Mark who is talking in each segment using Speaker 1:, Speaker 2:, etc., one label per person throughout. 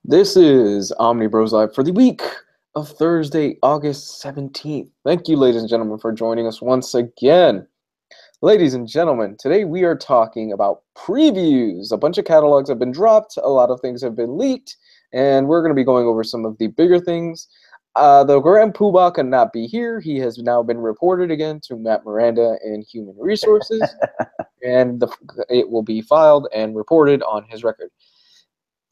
Speaker 1: This is Omnibroslive for the week of Thursday, August 17th. Thank you, ladies and gentlemen, for joining us once again. Ladies and gentlemen, today we are talking about previews. A bunch of catalogs have been dropped, a lot of things have been leaked, and we're going to be going over some of the bigger things. The Grand Poobah cannot be here. He has now been reported again to Matt Miranda in Human Resources, and it will be filed and reported on his record.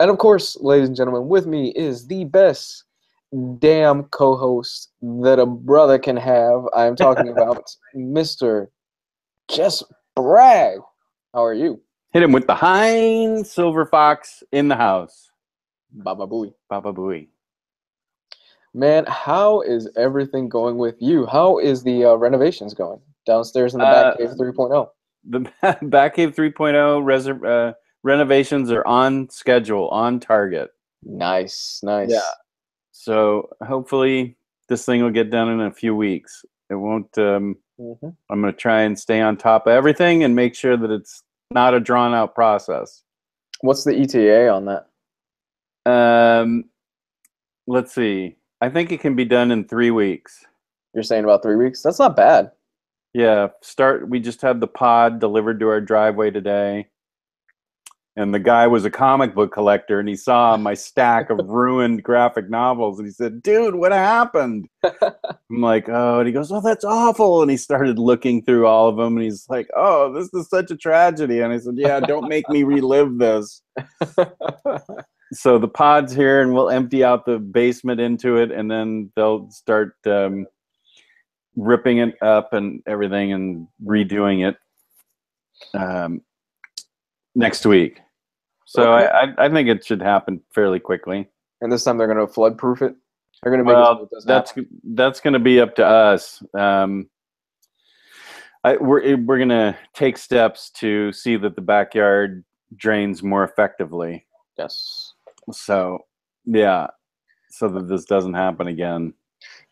Speaker 1: And of course, ladies and gentlemen, with me is the best damn co-host that a brother can have. I am talking about Mr. Jess Bragg. How are you?
Speaker 2: Hit him with the hind silver fox in the house.
Speaker 1: Baba Booey.
Speaker 2: Baba Booey.
Speaker 1: Man, how is everything going with you? How is the renovations going downstairs in the Batcave 3.0?
Speaker 2: The Batcave 3.0 renovations are on schedule, on target.
Speaker 1: Nice, nice.
Speaker 2: Yeah. So hopefully this thing will get done in a few weeks. It won't. I'm going to try and stay on top of everything and make sure that it's not a drawn-out process.
Speaker 1: What's the ETA on that?
Speaker 2: Let's see. I think it can be done in 3 weeks.
Speaker 1: You're saying about 3 weeks? That's not bad.
Speaker 2: Yeah. We just had the pod delivered to our driveway today. And the guy was a comic book collector, and he saw my stack of ruined graphic novels, and he said, "Dude, what happened?" I'm like, "Oh," and he goes, "Oh, that's awful." And he started looking through all of them, and he's like, "Oh, this is such a tragedy." And I said, "Yeah, don't make me relive this." So the pod's here, and we'll empty out the basement into it, and then they'll start ripping it up and everything and redoing it next week. So okay. I think it should happen fairly quickly.
Speaker 1: And this time they're going to flood proof it? They're going to
Speaker 2: make it so that's going to be up to us. We're going to take steps to see that the backyard drains more effectively.
Speaker 1: Yes.
Speaker 2: So, yeah, so that this doesn't happen again.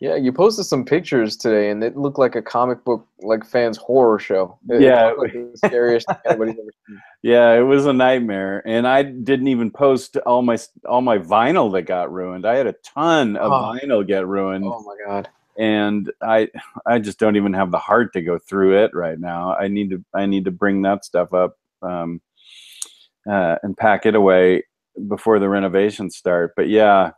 Speaker 1: Yeah, you posted some pictures today, and it looked like a comic book fans horror show. It
Speaker 2: looked
Speaker 1: like the scariest thing anybody's ever seen.
Speaker 2: Yeah, it was a nightmare, and I didn't even post all my vinyl that got ruined. I had a ton of vinyl get ruined.
Speaker 1: Oh my god!
Speaker 2: And I just don't even have the heart to go through it right now. I need to bring that stuff up and pack it away before the renovations start. But yeah,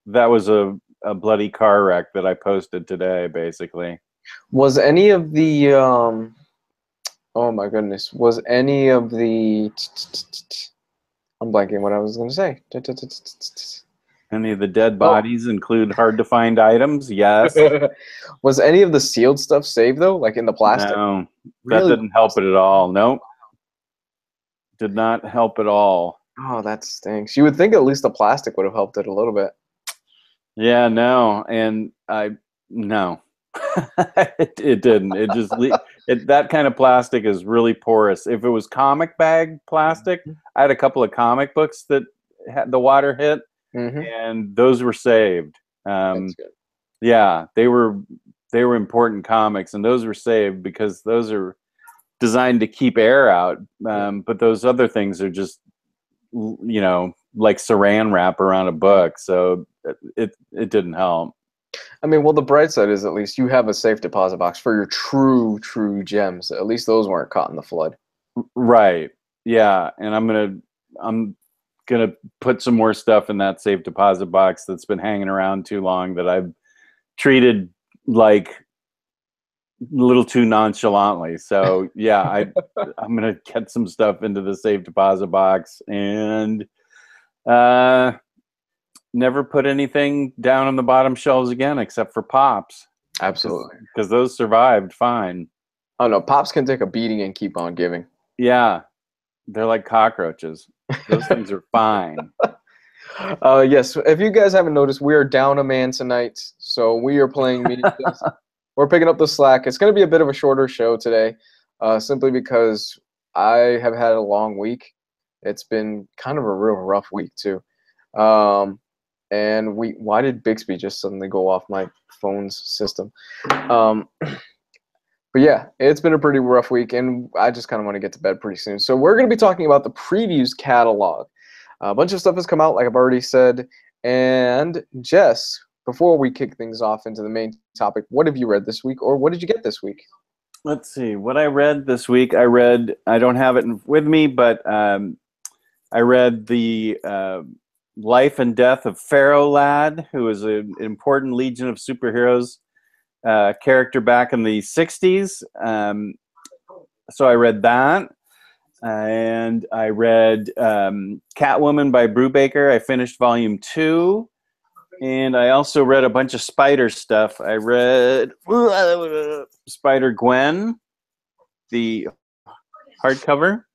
Speaker 2: that was a bloody car wreck that I posted today, basically.
Speaker 1: Was any of the oh my goodness, was any of the I'm blanking what I was going to say.
Speaker 2: Any of the dead bodies include hard to find items? Yes.
Speaker 1: Was any of the sealed stuff saved though, like in the plastic?
Speaker 2: No, that didn't help it at all. Nope. Did not help at all.
Speaker 1: Oh, that stinks. You would think at least the plastic would have helped it a little bit.
Speaker 2: Yeah, no, and no, it didn't. It just that kind of plastic is really porous. If it was comic bag plastic, I had a couple of comic books that had the water hit, and those were saved.
Speaker 1: That's good.
Speaker 2: Yeah, they were important comics, and those were saved because those are designed to keep air out. But those other things are just, like saran wrap around a book, so it didn't help.
Speaker 1: I mean, well, the bright side is at least you have a safe deposit box for your true gems. At least those weren't caught in the flood.
Speaker 2: Right. Yeah, and I'm gonna put some more stuff in that safe deposit box that's been hanging around too long, that I've treated like a little too nonchalantly. So yeah, I'm gonna get some stuff into the safe deposit box, and never put anything down on the bottom shelves again except for Pops.
Speaker 1: Absolutely.
Speaker 2: Because those survived fine.
Speaker 1: Oh no, Pops can take a beating and keep on giving.
Speaker 2: Yeah. They're like cockroaches. Those things are fine.
Speaker 1: Yes, if you guys haven't noticed, we are down a man tonight. So we are playing We're picking up the slack. It's going to be a bit of a shorter show today, simply because I have had a long week. It's been kind of a real rough week too. And why did Bixby just suddenly go off my phone's system? But But yeah, it's been a pretty rough week, and I just kind of want to get to bed pretty soon. So we're going to be talking about the previews catalog. A bunch of stuff has come out, like I've already said. And Jess, before we kick things off into the main topic, what have you read this week, or what did you get this week?
Speaker 2: Let's see. What I read this week, I don't have it with me, but I read the Life and Death of Pharaoh Lad, who is an important Legion of Superheroes character back in the 60s. So I read that. And I read Catwoman by Brubaker. I finished volume 2. And I also read a bunch of Spider stuff. I read Spider-Gwen, the hardcover,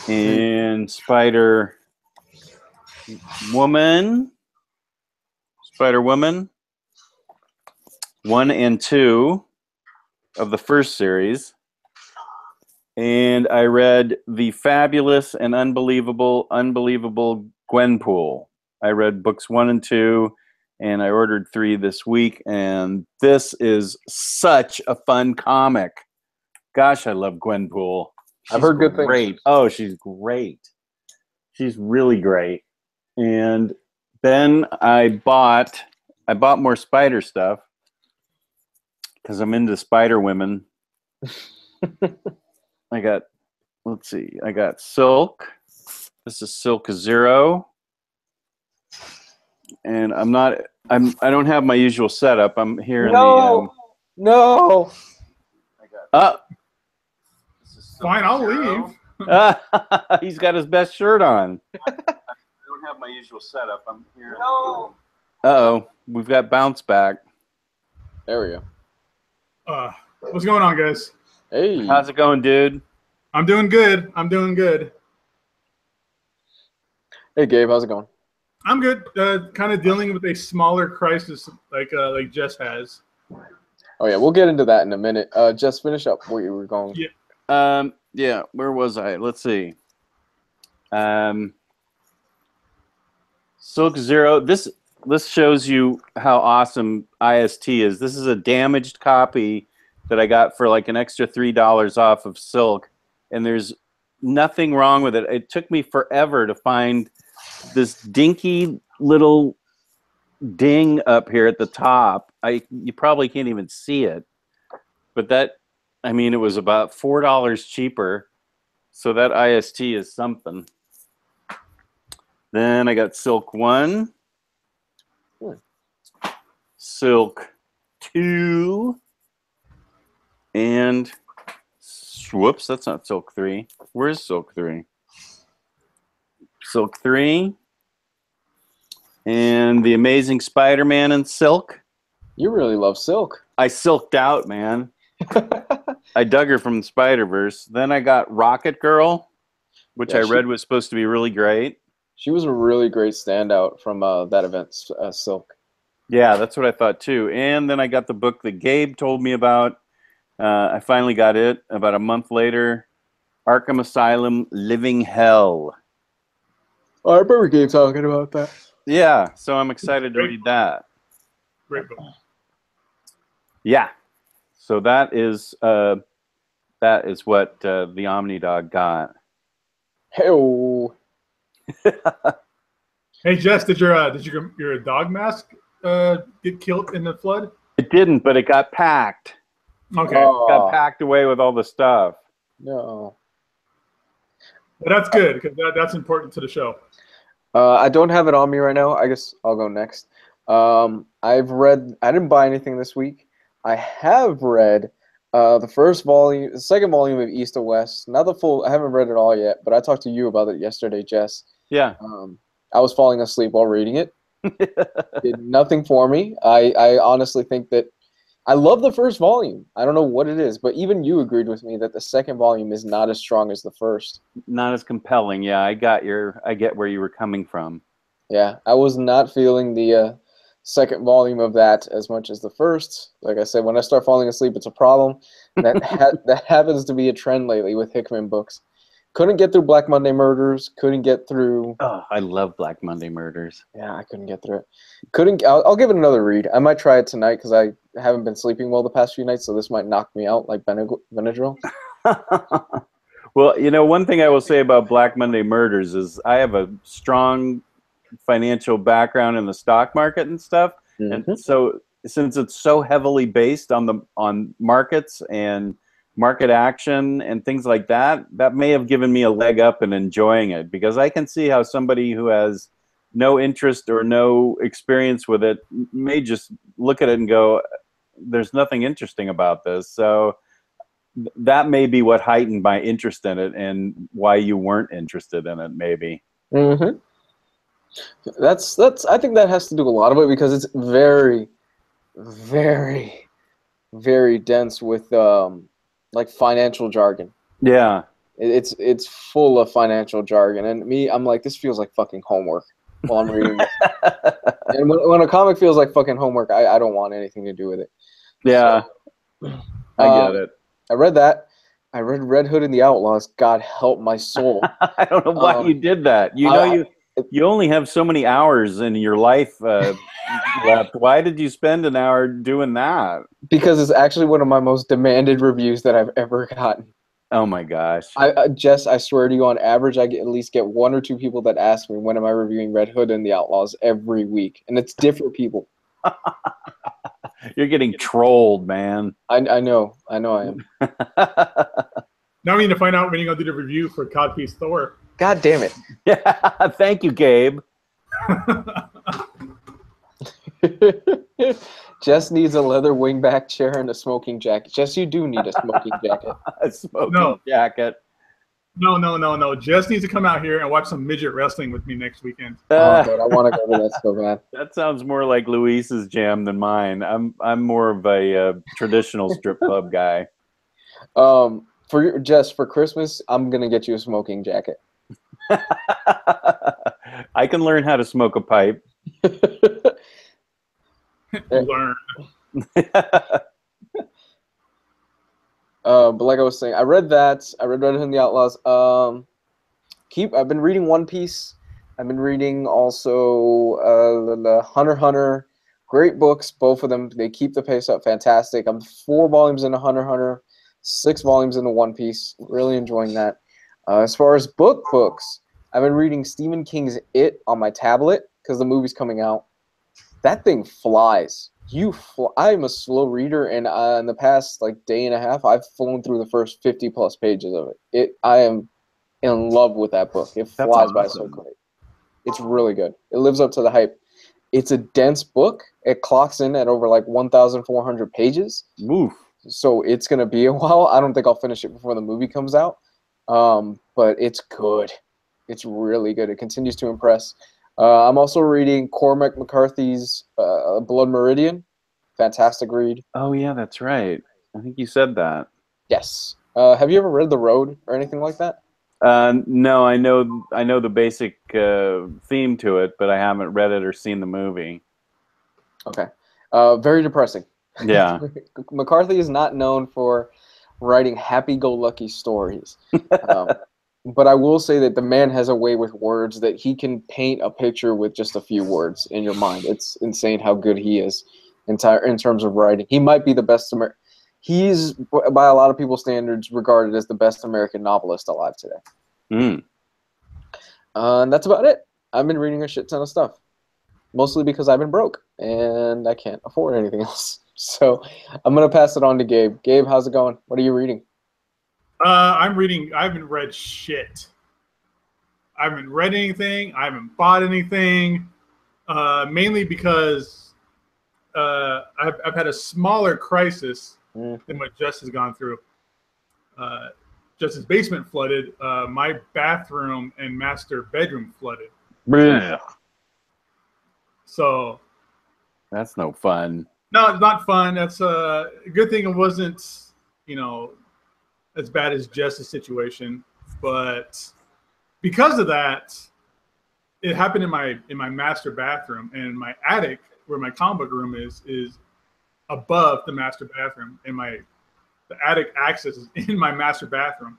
Speaker 2: and Spider-Woman 1 and 2 of the first series. And I read the fabulous and unbelievable Gwenpool. I read books 1 and 2, and I ordered 3 this week. And this is such a fun comic. Gosh, I love Gwenpool.
Speaker 1: I've heard good things.
Speaker 2: Oh, she's great. She's really great. And then I bought more Spider stuff because I'm into Spider Women. I got Silk. This is Silk Zero. And I don't have my usual setup. I'm here in the
Speaker 1: No.
Speaker 3: Fine, I'll leave.
Speaker 2: He's got his best shirt on. I don't have my usual setup. I'm here. No. Uh-oh, we've got bounce back.
Speaker 1: There we go.
Speaker 3: What's going on, guys?
Speaker 1: Hey.
Speaker 2: How's it going, dude?
Speaker 3: I'm doing good.
Speaker 1: Hey, Gabe, how's it going?
Speaker 3: I'm good. Kind of dealing with a smaller crisis like Jess has.
Speaker 1: Oh yeah, we'll get into that in a minute. Just finish up where you were going.
Speaker 3: Yeah.
Speaker 2: Yeah. Where was I? Let's see. Silk Zero. This shows you how awesome IST is. This is a damaged copy that I got for like an extra $3 off of Silk, and there's nothing wrong with it. It took me forever to find this dinky little ding up here at the top. You probably can't even see it, but it was about $4 cheaper, so that IST is something. Then I got Silk 1, Silk 2, and whoops, that's not Silk 3. Where's Silk 3? Silk 3, and The Amazing Spider-Man in Silk.
Speaker 1: You really love Silk.
Speaker 2: I silked out, man. I dug her from the Spider-Verse. Then I got Rocket Girl, which I read was supposed to be really great.
Speaker 1: She was a really great standout from that event, Silk.
Speaker 2: Yeah, that's what I thought too. And then I got the book that Gabe told me about. I finally got it about a month later. Arkham Asylum, Living Hell.
Speaker 1: Oh, I remember Gabe talking about that.
Speaker 2: Yeah, so I'm excited to read that.
Speaker 3: Great book.
Speaker 2: Yeah, so that is what the OmniDog got.
Speaker 1: Hey-o.
Speaker 3: Hey Jess, did your dog mask get killed in the flood?
Speaker 2: It didn't, but it got packed.
Speaker 3: Okay.
Speaker 2: It got packed away with all the stuff.
Speaker 1: No.
Speaker 3: But that's good because that's important to the show.
Speaker 1: I don't have it on me right now. I guess I'll go next. I didn't buy anything this week. I have read the second volume of East to West. Not the full. I haven't read it all yet, but I talked to you about it yesterday, Jess.
Speaker 2: Yeah.
Speaker 1: I was falling asleep while reading it. Did nothing for me. I honestly think that I love the first volume. I don't know what it is, but even you agreed with me that the second volume is not as strong as the first.
Speaker 2: Not as compelling. Yeah, I get where you were coming from.
Speaker 1: Yeah, I was not feeling the second volume of that as much as the first. Like I said, when I start falling asleep, it's a problem. That happens to be a trend lately with Hickman books. Couldn't get through Black Monday Murders. Couldn't get through.
Speaker 2: Oh, I love Black Monday Murders.
Speaker 1: Yeah, I couldn't get through it. Couldn't. I'll give it another read. I might try it tonight because I haven't been sleeping well the past few nights, so this might knock me out like Benadryl.
Speaker 2: Well, you know, one thing I will say about Black Monday Murders is I have a strong financial background in the stock market and stuff, and so since it's so heavily based on markets and market action and things like that, that may have given me a leg up in enjoying it, because I can see how somebody who has no interest or no experience with it may just look at it and go, there's nothing interesting about this. So that may be what heightened my interest in it and why you weren't interested in it, maybe.
Speaker 1: That's I think that has to do a lot of it, because it's very, very, very dense with like financial jargon.
Speaker 2: Yeah.
Speaker 1: It's full of financial jargon, and I'm like, this feels like fucking homework while I'm reading this. And when a comic feels like fucking homework, I don't want anything to do with it.
Speaker 2: Yeah.
Speaker 1: So,
Speaker 2: I get it.
Speaker 1: I read that. I read Red Hood and the Outlaws. God help my soul.
Speaker 2: I don't know why you did that. You know, you only have so many hours in your life left. Why did you spend an hour doing that?
Speaker 1: Because it's actually one of my most demanded reviews that I've ever gotten.
Speaker 2: Oh my gosh.
Speaker 1: Jess, I swear to you, on average, I at least get 1 or 2 people that ask me, when am I reviewing Red Hood and the Outlaws every week? And it's different people.
Speaker 2: You're getting trolled, man.
Speaker 1: I know I am.
Speaker 3: Now we need to find out when you're going to do the review for Codpiece Thor.
Speaker 1: God damn it.
Speaker 2: Yeah, thank you, Gabe.
Speaker 1: Jess needs a leather wingback chair and a smoking jacket. Jess, you do need a smoking jacket.
Speaker 2: A smoking jacket.
Speaker 3: No. Jess needs to come out here and watch some midget wrestling with me next weekend.
Speaker 1: Oh, God, I want to go to that so bad.
Speaker 2: That sounds more like Luis's jam than mine. I'm more of a traditional strip club guy.
Speaker 1: For Jess, for Christmas, I'm gonna get you a smoking jacket.
Speaker 2: I can learn how to smoke a pipe.
Speaker 3: Learn.
Speaker 1: But like I was saying, I read that. I read Red Hood and the Outlaws. I've been reading One Piece. I've been reading also the Hunter x Hunter. Great books, both of them. They keep the pace up fantastic. I'm 4 volumes into Hunter x Hunter, 6 volumes into One Piece. Really enjoying that. As far as books, I've been reading Stephen King's It on my tablet because the movie's coming out. That thing flies. I'm a slow reader, and in the past day and a half, I've flown through the first 50+ pages of it. I am in love with that book. It flies by so quick. It's really good. It lives up to the hype. It's a dense book. It clocks in at over 1,400 pages.
Speaker 2: Oof.
Speaker 1: So it's going to be a while. I don't think I'll finish it before the movie comes out. But it's good. It's really good. It continues to impress. I'm also reading Cormac McCarthy's Blood Meridian. Fantastic read.
Speaker 2: Oh, yeah, that's right. I think you said that.
Speaker 1: Yes. Have you ever read The Road or anything like that?
Speaker 2: No, I know the basic theme to it, but I haven't read it or seen the movie.
Speaker 1: Okay. Very depressing.
Speaker 2: Yeah.
Speaker 1: McCarthy is not known for writing happy-go-lucky stories. But I will say that the man has a way with words that he can paint a picture with just a few words in your mind. It's insane how good he is in terms of writing. He might be the best He's, by a lot of people's standards, regarded as the best American novelist alive today. And that's about it. I've been reading a shit ton of stuff, mostly because I've been broke and I can't afford anything else. So I'm going to pass it on to Gabe. Gabe, how's it going? What are you reading? I
Speaker 3: haven't read shit. I haven't read anything. I haven't bought anything. Mainly because I've had a smaller crisis than what Jess has gone through. Jess's basement flooded. My bathroom and master bedroom flooded.
Speaker 2: Blech.
Speaker 3: So
Speaker 2: that's no fun.
Speaker 3: No, it's not fun. That's a good thing. It wasn't, as bad as Jess's situation, but because of that, it happened in my master bathroom, and my attic, where my comic book room is above the master bathroom, and the attic access is in my master bathroom.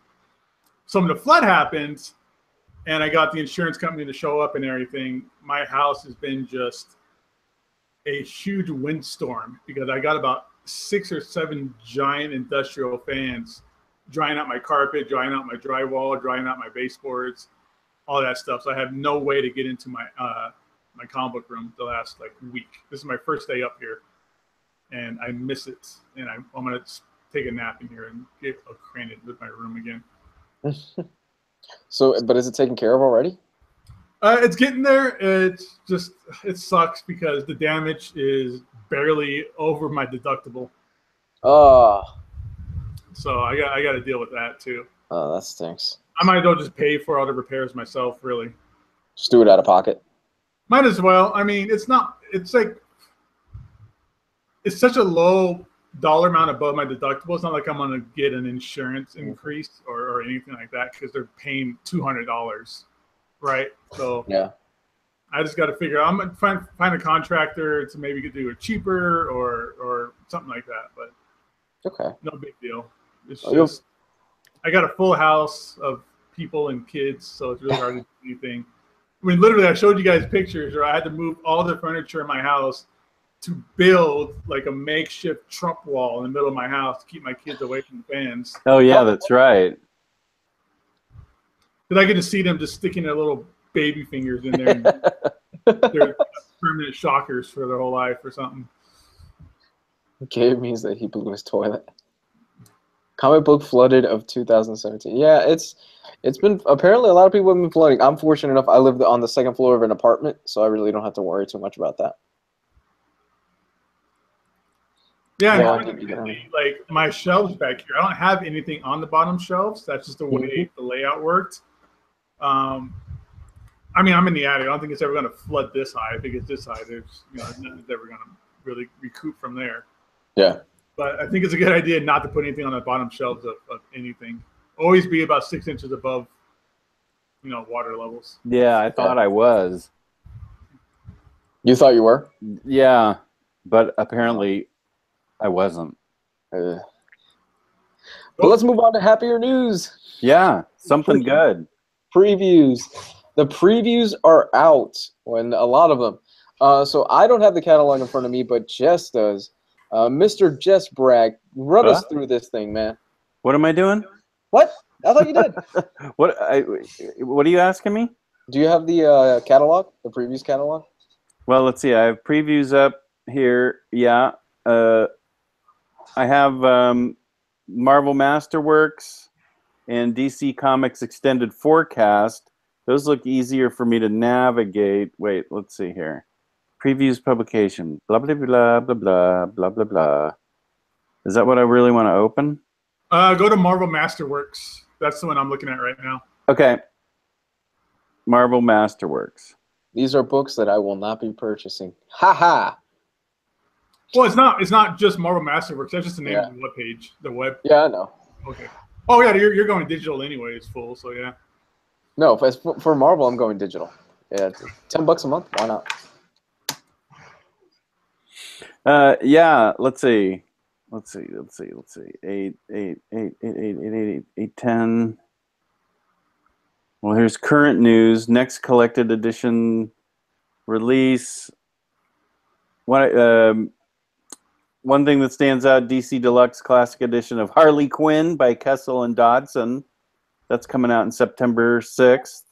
Speaker 3: So when the flood happens, and I got the insurance company to show up and everything, my house has been just a huge windstorm because I got about 6 or 7 giant industrial fans drying out my carpet, drying out my drywall, drying out my baseboards, all that stuff. So I have no way to get into my my comic book room the last like week. This is my first day up here, and I miss it. And I'm gonna take a nap in here and get acquainted with my room again.
Speaker 1: So, but is it taken care of already?
Speaker 3: It's getting there. It's just, it sucks because the damage is barely over my deductible.
Speaker 1: Oh.
Speaker 3: So I got to deal with that too.
Speaker 1: Oh, that stinks.
Speaker 3: I might as well just pay for all the repairs myself, really.
Speaker 1: Just do it out of pocket.
Speaker 3: Might as well. I mean, it's like, it's such a low dollar amount above my deductible. It's not like I'm going to get an insurance increase or anything like that because they're paying $200, right? So
Speaker 1: yeah,
Speaker 3: I just got to figure out. I'm going to find a contractor to maybe do it cheaper or something like that. But
Speaker 1: okay,
Speaker 3: no big deal. It's just I got a full house of people and kids, so it's really hard to do anything. I mean, literally, I showed you guys pictures where I had to move all the furniture in my house to build like a makeshift Trump wall in the middle of my house to keep my kids away from the fans.
Speaker 2: Oh yeah, that's right.
Speaker 3: Because I get to see them just sticking their little baby fingers in there. And they're permanent shockers for their whole life or something.
Speaker 1: Gabe means that he blew his toilet. Comic book flooded of 2017. Yeah, it's been, apparently a lot of people have been flooding. I'm fortunate enough, I live on the second floor of an apartment, so I really don't have to worry too much about that.
Speaker 3: Yeah, like my shelves back here, I don't have anything on the bottom shelves. That's just the way the layout worked. I mean, I'm in the attic. I don't think it's ever going to flood this high. I think it's this high. There's, nothing's ever going to really recoup from there.
Speaker 1: Yeah.
Speaker 3: But I think it's a good idea not to put anything on the bottom shelves of anything. Always be about 6 inches above, water levels.
Speaker 2: Yeah, I thought I was.
Speaker 1: You thought you were?
Speaker 2: Yeah, but apparently I wasn't.
Speaker 1: But let's move on to happier news.
Speaker 2: Yeah, something good.
Speaker 1: Previews. The previews are out, when a lot of them. So I don't have the catalog in front of me, but Jess does. Mr. Jess Bragg, run us through this thing, man.
Speaker 2: What am I doing?
Speaker 1: What? I thought you did.
Speaker 2: What are you asking me?
Speaker 1: Do you have the catalog, the previews catalog?
Speaker 2: Well, let's see. I have previews up here. Yeah. I have Marvel Masterworks and DC Comics Extended Forecast. Those look easier for me to navigate. Wait, let's see here. Previews publication. Blah, blah, blah, blah, blah, blah, blah, blah. Is that what I really want to open?
Speaker 3: Go to Marvel Masterworks. That's the one I'm looking at right now.
Speaker 2: Okay. Marvel Masterworks.
Speaker 1: These are books that I will not be purchasing. Ha ha.
Speaker 3: Well, it's not just Marvel Masterworks. That's just the name of the webpage. The web.
Speaker 1: Yeah, I know.
Speaker 3: Okay. Oh yeah, you're going digital anyway. It's full, so yeah.
Speaker 1: No, for Marvel, I'm going digital. Yeah, it's $10 a month. Why not?
Speaker 2: Yeah. Let's see. 8, 10. Well, here's current news. Next collected edition release. One thing that stands out: DC Deluxe Classic Edition of Harley Quinn by Kessel and Dodson. That's coming out in September 6th.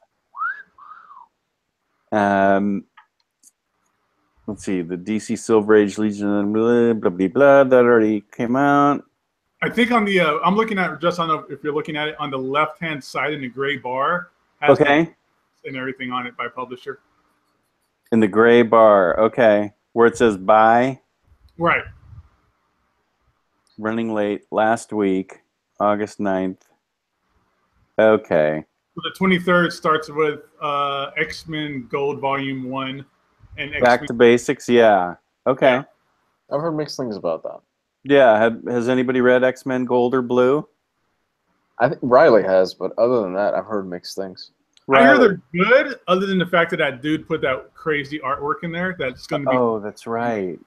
Speaker 2: Let's see, the DC Silver Age Legion, blah, blah, blah, blah, that already came out.
Speaker 3: I think on the, I'm looking at, just on the, if you're looking at it, on the left-hand side in the gray bar, has
Speaker 2: okay,
Speaker 3: and everything on it by publisher.
Speaker 2: In the gray bar, okay, where it says buy.
Speaker 3: Right.
Speaker 2: Running late last week, August 9th. Okay.
Speaker 3: So the 23rd starts with X-Men Gold Volume 1. And
Speaker 2: Back to Basics, yeah. Okay.
Speaker 3: Yeah.
Speaker 1: I've heard mixed things about that.
Speaker 2: Yeah, has anybody read X-Men Gold or Blue?
Speaker 1: I think Riley has, but other than that, I've heard mixed things.
Speaker 3: I hear they're good, other than the fact that that dude put that crazy artwork in there. That's going to be.
Speaker 2: Oh, that's right.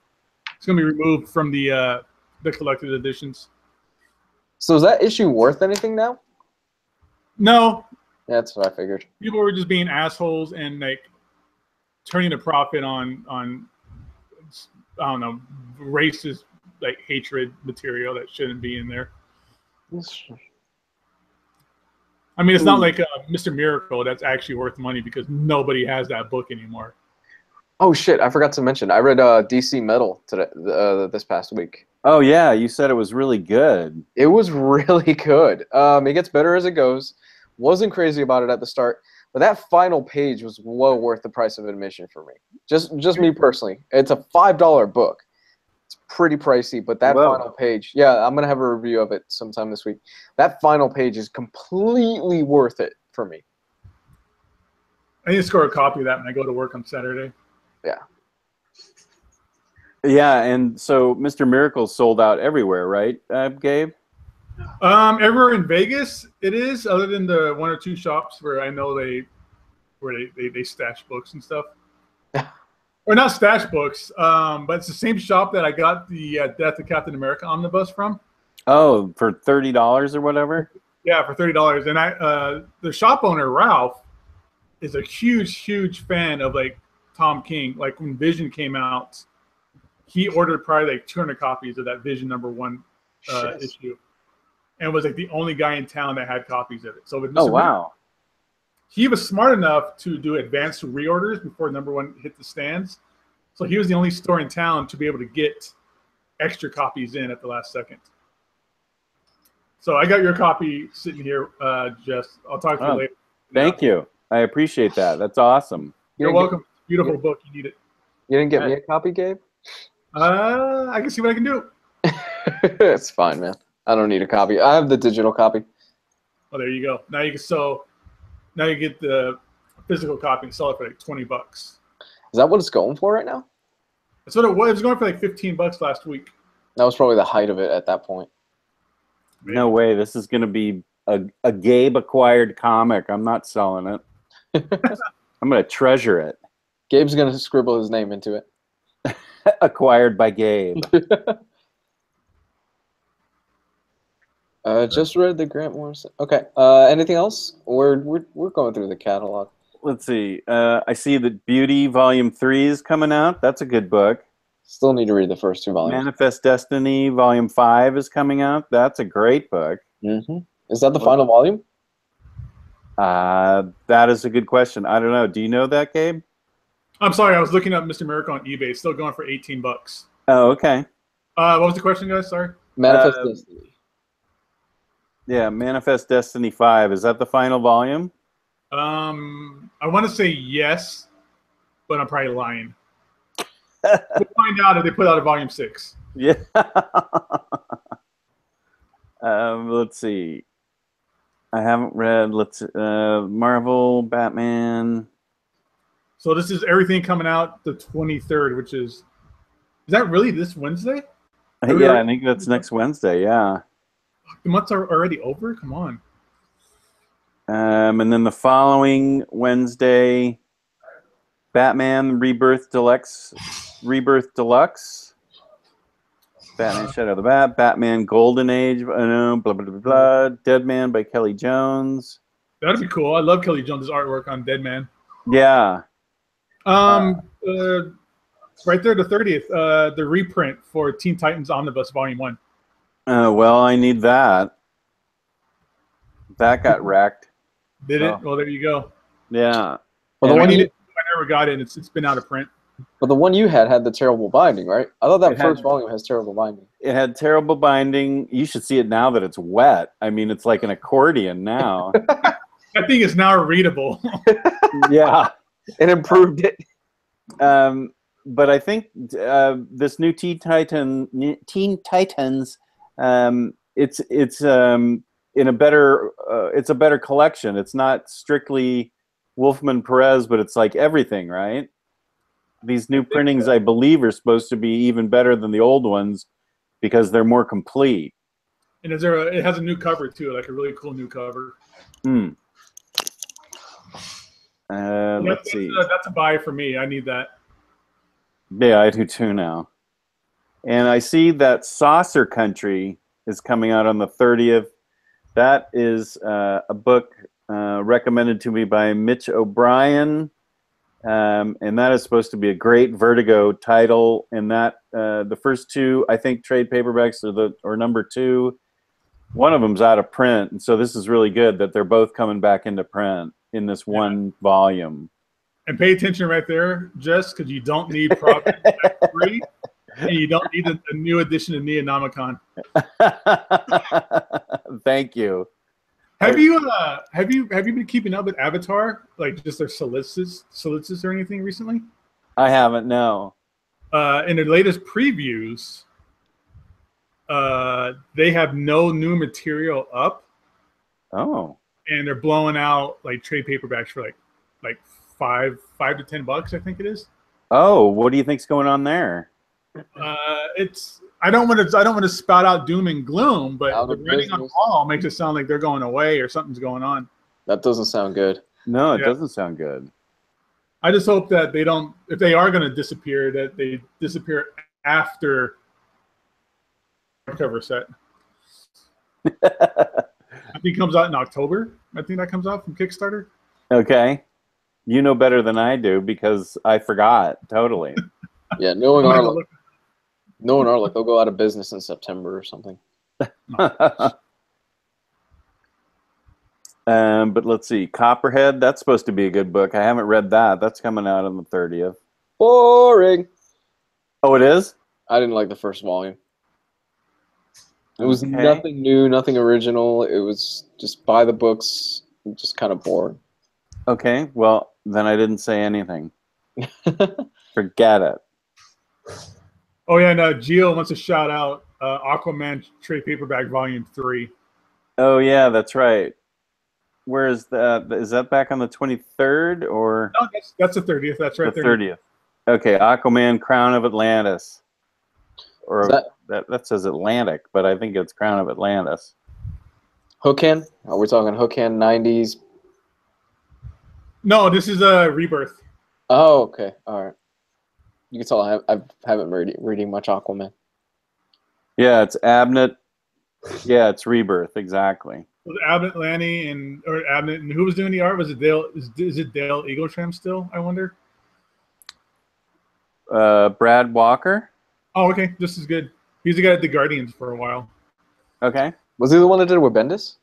Speaker 3: It's going to be removed from the collected editions.
Speaker 1: So is that issue worth anything now?
Speaker 3: No,
Speaker 1: That's what I figured.
Speaker 3: people were just being assholes and like turning a profit on I don't know, racist like hatred material that shouldn't be in there. I mean, it's not like Mr. Miracle that's actually worth money because nobody has that book anymore.
Speaker 1: Oh shit! I forgot to mention. I read DC Metal today, this past week.
Speaker 2: Oh yeah, you said it was really good.
Speaker 1: It was really good. It gets better as it goes. Wasn't crazy about it at the start, but that final page was well worth the price of admission for me. Just me personally. It's a $5 book. It's pretty pricey, but that final page, yeah, I'm gonna have a review of it sometime this week. That final page is completely worth it for me.
Speaker 3: I need to score a copy of that when I go to work on Saturday.
Speaker 1: Yeah.
Speaker 2: Yeah, and so Mr. Miracle sold out everywhere, right, Gabe?
Speaker 3: Everywhere in Vegas, it is, other than the 1 or 2 shops where I know they stash books and stuff. Or not stash books, but it's the same shop that I got the Death of Captain America Omnibus from.
Speaker 2: Oh, for $30 or whatever?
Speaker 3: Yeah, for $30. And the shop owner, Ralph, is a huge fan of like Tom King. Like when Vision came out, he ordered probably like 200 copies of that Vision #1 issue, and was like the only guy in town that had copies of it. So with Mr.
Speaker 2: Wow.
Speaker 3: He was smart enough to do advanced reorders before #1 hit the stands. So he was the only store in town to be able to get extra copies in at the last second. So I got your copy sitting here, Jess. I'll talk to you later.
Speaker 2: Thank you. I appreciate that. That's awesome.
Speaker 3: You're welcome. Beautiful book. You need it.
Speaker 1: You didn't get me a copy, Gabe?
Speaker 3: I can see what I can do.
Speaker 1: It's fine, man. I don't need a copy. I have the digital copy.
Speaker 3: Oh, there you go. Now you get the physical copy and sell it for like $20.
Speaker 1: Is that what it's going for right now?
Speaker 3: That's what it was. It was going for like $15 last week. That
Speaker 1: was probably the height of it at that point.
Speaker 3: Maybe.
Speaker 2: No way. This is going to be a Gabe acquired comic. I'm not selling it. I'm going to treasure it.
Speaker 1: Gabe's going to scribble his name into it.
Speaker 2: Acquired by Gabe.
Speaker 1: Just read the Grant Morrison. Okay. Anything else? We're going through the catalog.
Speaker 2: Let's see. I see that Beauty Volume 3 is coming out. That's a good book.
Speaker 1: Still need to read the first 2 volumes.
Speaker 2: Manifest Destiny Volume 5 is coming out. That's a great book.
Speaker 1: Mm-hmm. Is that the final volume?
Speaker 2: That is a good question. I don't know. Do you know that, Gabe?
Speaker 3: I'm sorry. I was looking up Mr. Miracle on eBay. It's still going for $18.
Speaker 2: Oh, okay.
Speaker 3: What was the question, guys? Sorry.
Speaker 1: Manifest Destiny.
Speaker 2: Yeah, Manifest Destiny 5. Is that the final volume?
Speaker 3: I want to say yes, but I'm probably lying. We'll find out if they put out a volume 6.
Speaker 2: Yeah. Let's see. I haven't read. Marvel, Batman.
Speaker 3: So this is everything coming out the 23rd, which is that really this Wednesday?
Speaker 2: Yeah, I think that's next Wednesday. Yeah.
Speaker 3: The months are already over. Come on.
Speaker 2: And then the following Wednesday, Batman Rebirth Deluxe, Batman Shadow of the Bat, Batman Golden Age, blah, blah, blah, blah, Dead Man by Kelly Jones.
Speaker 3: That'd be cool. I love Kelly Jones' artwork on Dead Man.
Speaker 2: Yeah.
Speaker 3: Right there, the 30th, the reprint for Teen Titans Omnibus Volume 1.
Speaker 2: Well, I need that. That got wrecked.
Speaker 3: Did it? Well, there you go.
Speaker 2: Yeah.
Speaker 3: Well, the one I never got it. It's been out of print.
Speaker 1: But the one you had the terrible binding, right? I thought that first volume has terrible binding.
Speaker 2: It had terrible binding. You should see it now that it's wet. I mean, it's like an accordion now.
Speaker 3: That thing is now readable.
Speaker 2: Yeah.
Speaker 1: It improved it.
Speaker 2: But I think this new Teen Titans, it's in a better it's a better collection. It's not strictly Wolfman Perez, but it's like everything, right? These new printings, I believe, are supposed to be even better than the old ones because they're more complete.
Speaker 3: And it has a new cover too, like a really cool new cover.
Speaker 2: Let's see.
Speaker 3: That's a buy for me. I need that.
Speaker 2: Yeah, I do too now. And I see that Saucer Country is coming out on the 30th. That is a book recommended to me by Mitch O'Brien, and that is supposed to be a great Vertigo title. And that the first two, I think, trade paperbacks or number two. One of them's out of print, and so this is really good that they're both coming back into print in this one volume.
Speaker 3: And pay attention right there, Jess, because you don't need Providence free, and you don't need a new edition of Neonomicon.
Speaker 2: Thank you.
Speaker 3: Have you been keeping up with Avatar, like just their solicits or anything recently?
Speaker 2: I haven't. No.
Speaker 3: In their latest previews, they have no new material up.
Speaker 2: Oh.
Speaker 3: And they're blowing out like trade paperbacks for like $5 to $10, I think it is.
Speaker 2: Oh, what do you think's going on there?
Speaker 3: I don't want to spout out doom and gloom, but the writing on the wall makes it sound like they're going away or something's going on.
Speaker 1: That doesn't sound good.
Speaker 2: No, it doesn't sound good.
Speaker 3: I just hope that they don't, if they are going to disappear, that they disappear after cover set. I think it comes out in October. I think that comes out from Kickstarter.
Speaker 2: Okay. You know better than I do because I forgot totally.
Speaker 1: Yeah, knowing Arlick, they'll go out of business in September or something.
Speaker 2: But let's see. Copperhead, that's supposed to be a good book. I haven't read that. That's coming out on the 30th.
Speaker 1: Boring.
Speaker 2: Oh, it is?
Speaker 1: I didn't like the first volume. It was nothing new, nothing original. It was just buy the books, just kind of boring.
Speaker 2: Okay, well, then I didn't say anything. Forget it.
Speaker 3: Oh, yeah, no, Gio wants to shout out Aquaman Trade Paperback Volume 3.
Speaker 2: Oh, yeah, that's right. Where is that? Is that back on the 23rd? Or?
Speaker 3: No, that's the 30th. That's right
Speaker 2: the
Speaker 3: there.
Speaker 2: 30th. Okay, Aquaman, Crown of Atlantis. Or that says Atlantic, but I think it's Crown of Atlantis.
Speaker 1: Hookhand? Are we talking Hookhand 90s?
Speaker 3: No, this is a Rebirth.
Speaker 1: Oh, okay. All right. You can tell I haven't been reading much Aquaman.
Speaker 2: Yeah, it's Abnett. Yeah, it's Rebirth, exactly.
Speaker 3: Was Abnett Lanny and who was doing the art? Was it Dale? Is it Dale Eaglesham still? I wonder.
Speaker 2: Brad Walker.
Speaker 3: Oh, okay, just as good. He's the guy at the Guardians for a while.
Speaker 2: Okay.
Speaker 1: Was he the one that did it with Bendis?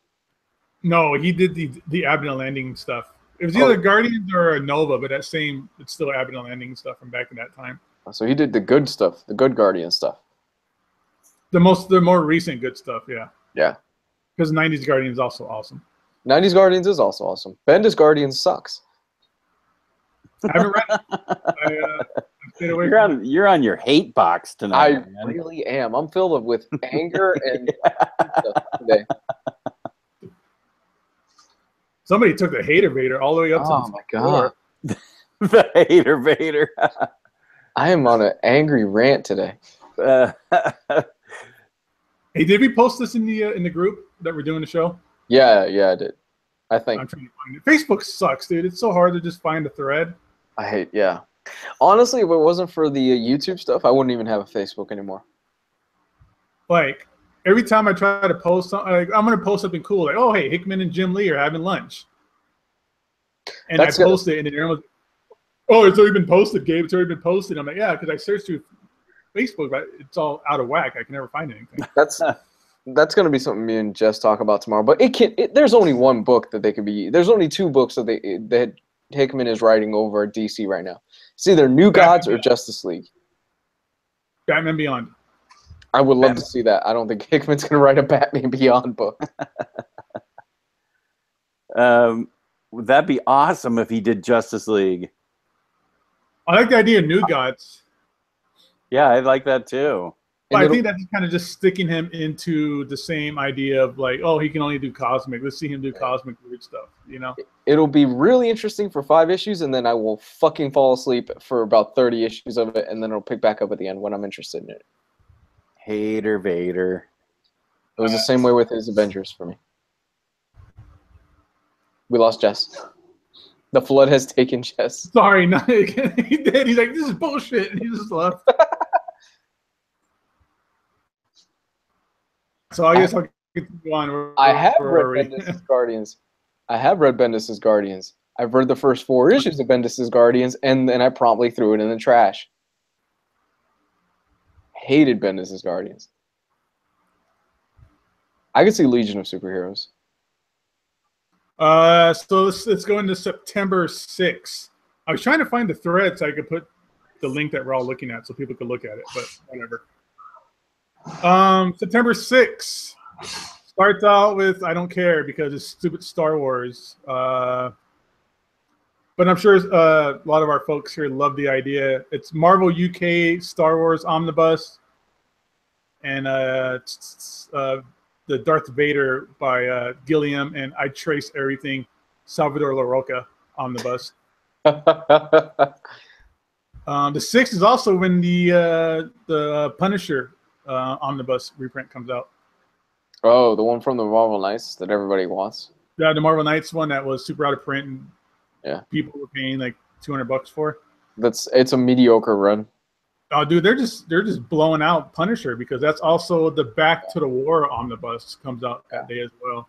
Speaker 3: No, he did the Abnett Landing stuff. It was either Guardians or Nova, but it's still Abnett Landing stuff from back in that time.
Speaker 1: So he did the good stuff, the good Guardian stuff.
Speaker 3: The more recent good stuff, yeah.
Speaker 1: Yeah.
Speaker 3: Because 90s Guardians is also awesome.
Speaker 1: 90s Guardians is also awesome. Bendis Guardians sucks.
Speaker 3: I haven't read it. I stayed away
Speaker 2: You're on your hate box tonight.
Speaker 1: I really am. I'm filled with anger and stuff today.
Speaker 3: Somebody took the Hater Vader all the way up to
Speaker 1: my god.
Speaker 2: The Hater Vader.
Speaker 1: I am on an angry rant today.
Speaker 3: Hey, did we post this in the group that we're doing the show?
Speaker 1: Yeah, I did. I think
Speaker 3: I'm trying to find it. Facebook sucks, dude. It's so hard to just find a thread.
Speaker 1: Yeah. Honestly, if it wasn't for the YouTube stuff, I wouldn't even have a Facebook anymore.
Speaker 3: Like, every time I try to post something, like, I'm going to post something cool. Like, oh, hey, Hickman and Jim Lee are having lunch. And I post it, and then everyone's, oh, it's already been posted, Gabe. It's already been posted. I'm like, yeah, because I searched through Facebook, but it's all out of whack. I can never find anything.
Speaker 1: That's going to be something me and Jess talk about tomorrow. But there's only one book that they could be. There's only two books that Hickman is writing over at DC right now. It's either New Gods or Justice League.
Speaker 3: Batman Beyond.
Speaker 1: I would love to see that. I don't think Hickman's going to write a Batman Beyond book.
Speaker 2: Would that be awesome if he did Justice League?
Speaker 3: I like the idea of New Gods.
Speaker 2: Yeah, I like that too.
Speaker 3: But I think that's kind of just sticking him into the same idea of like, oh, he can only do cosmic. Let's see him do cosmic weird stuff, you know?
Speaker 1: It'll be really interesting for 5 issues, and then I will fucking fall asleep for about 30 issues of it, and then it'll pick back up at the end when I'm interested in it.
Speaker 2: Hater Vader.
Speaker 1: It was the same way with his Avengers for me. We lost Jess. The flood has taken Jess.
Speaker 3: Sorry, no, he did. He's like, this is bullshit. And he just left. So I guess I'll
Speaker 1: I have read Bendis' Guardians. I have read Bendis' Guardians. I've read the first 4 issues of Bendis' Guardians, and then I promptly threw it in the trash. Hated Bendis' Guardians. I could see Legion of Superheroes.
Speaker 3: So let's go into September 6th. I was trying to find the thread so I could put the link that we're all looking at so people could look at it, but whatever. September 6th starts out with I don't care because it's stupid Star Wars. But I'm sure a lot of our folks here love the idea. It's Marvel UK Star Wars Omnibus, and the Darth Vader by Gilliam, and I Trace Everything, Salvador LaRocca Omnibus. The 6th is also when the Punisher Omnibus reprint comes out.
Speaker 1: Oh, the one from the Marvel Knights that everybody wants.
Speaker 3: Yeah, the Marvel Knights one that was super out of print, and people were paying like $200 for.
Speaker 1: It's a mediocre run.
Speaker 3: Oh, dude, they're just blowing out Punisher because that's also the Back to the War Omnibus comes out that day as well.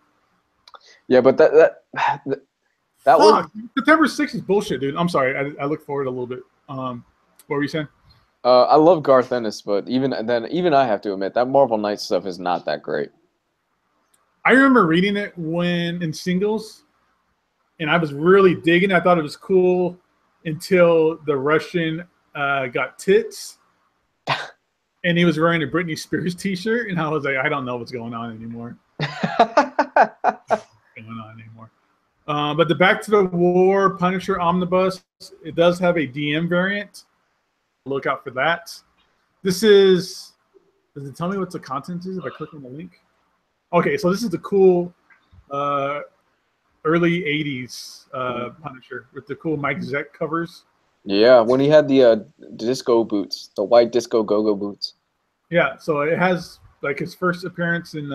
Speaker 1: Yeah, but that was
Speaker 3: September 6th is bullshit, dude. I'm sorry, I look forward a little bit. What were you saying?
Speaker 1: I love Garth Ennis, but even I have to admit that Marvel Knights stuff is not that great.
Speaker 3: I remember reading it when in singles, and I was really digging it. I thought it was cool until the Russian got tits, and he was wearing a Britney Spears t-shirt, and I was like, I don't know what's going on anymore. But the Back to the War Punisher Omnibus, it does have a DM variant. Look out for that. Does it tell me what the content is if I click on the link? Okay, so this is the cool early 80s Punisher with the cool Mike Zeck covers.
Speaker 1: Yeah, when he had the disco boots, the white disco go-go boots.
Speaker 3: Yeah, so it has like his first appearance in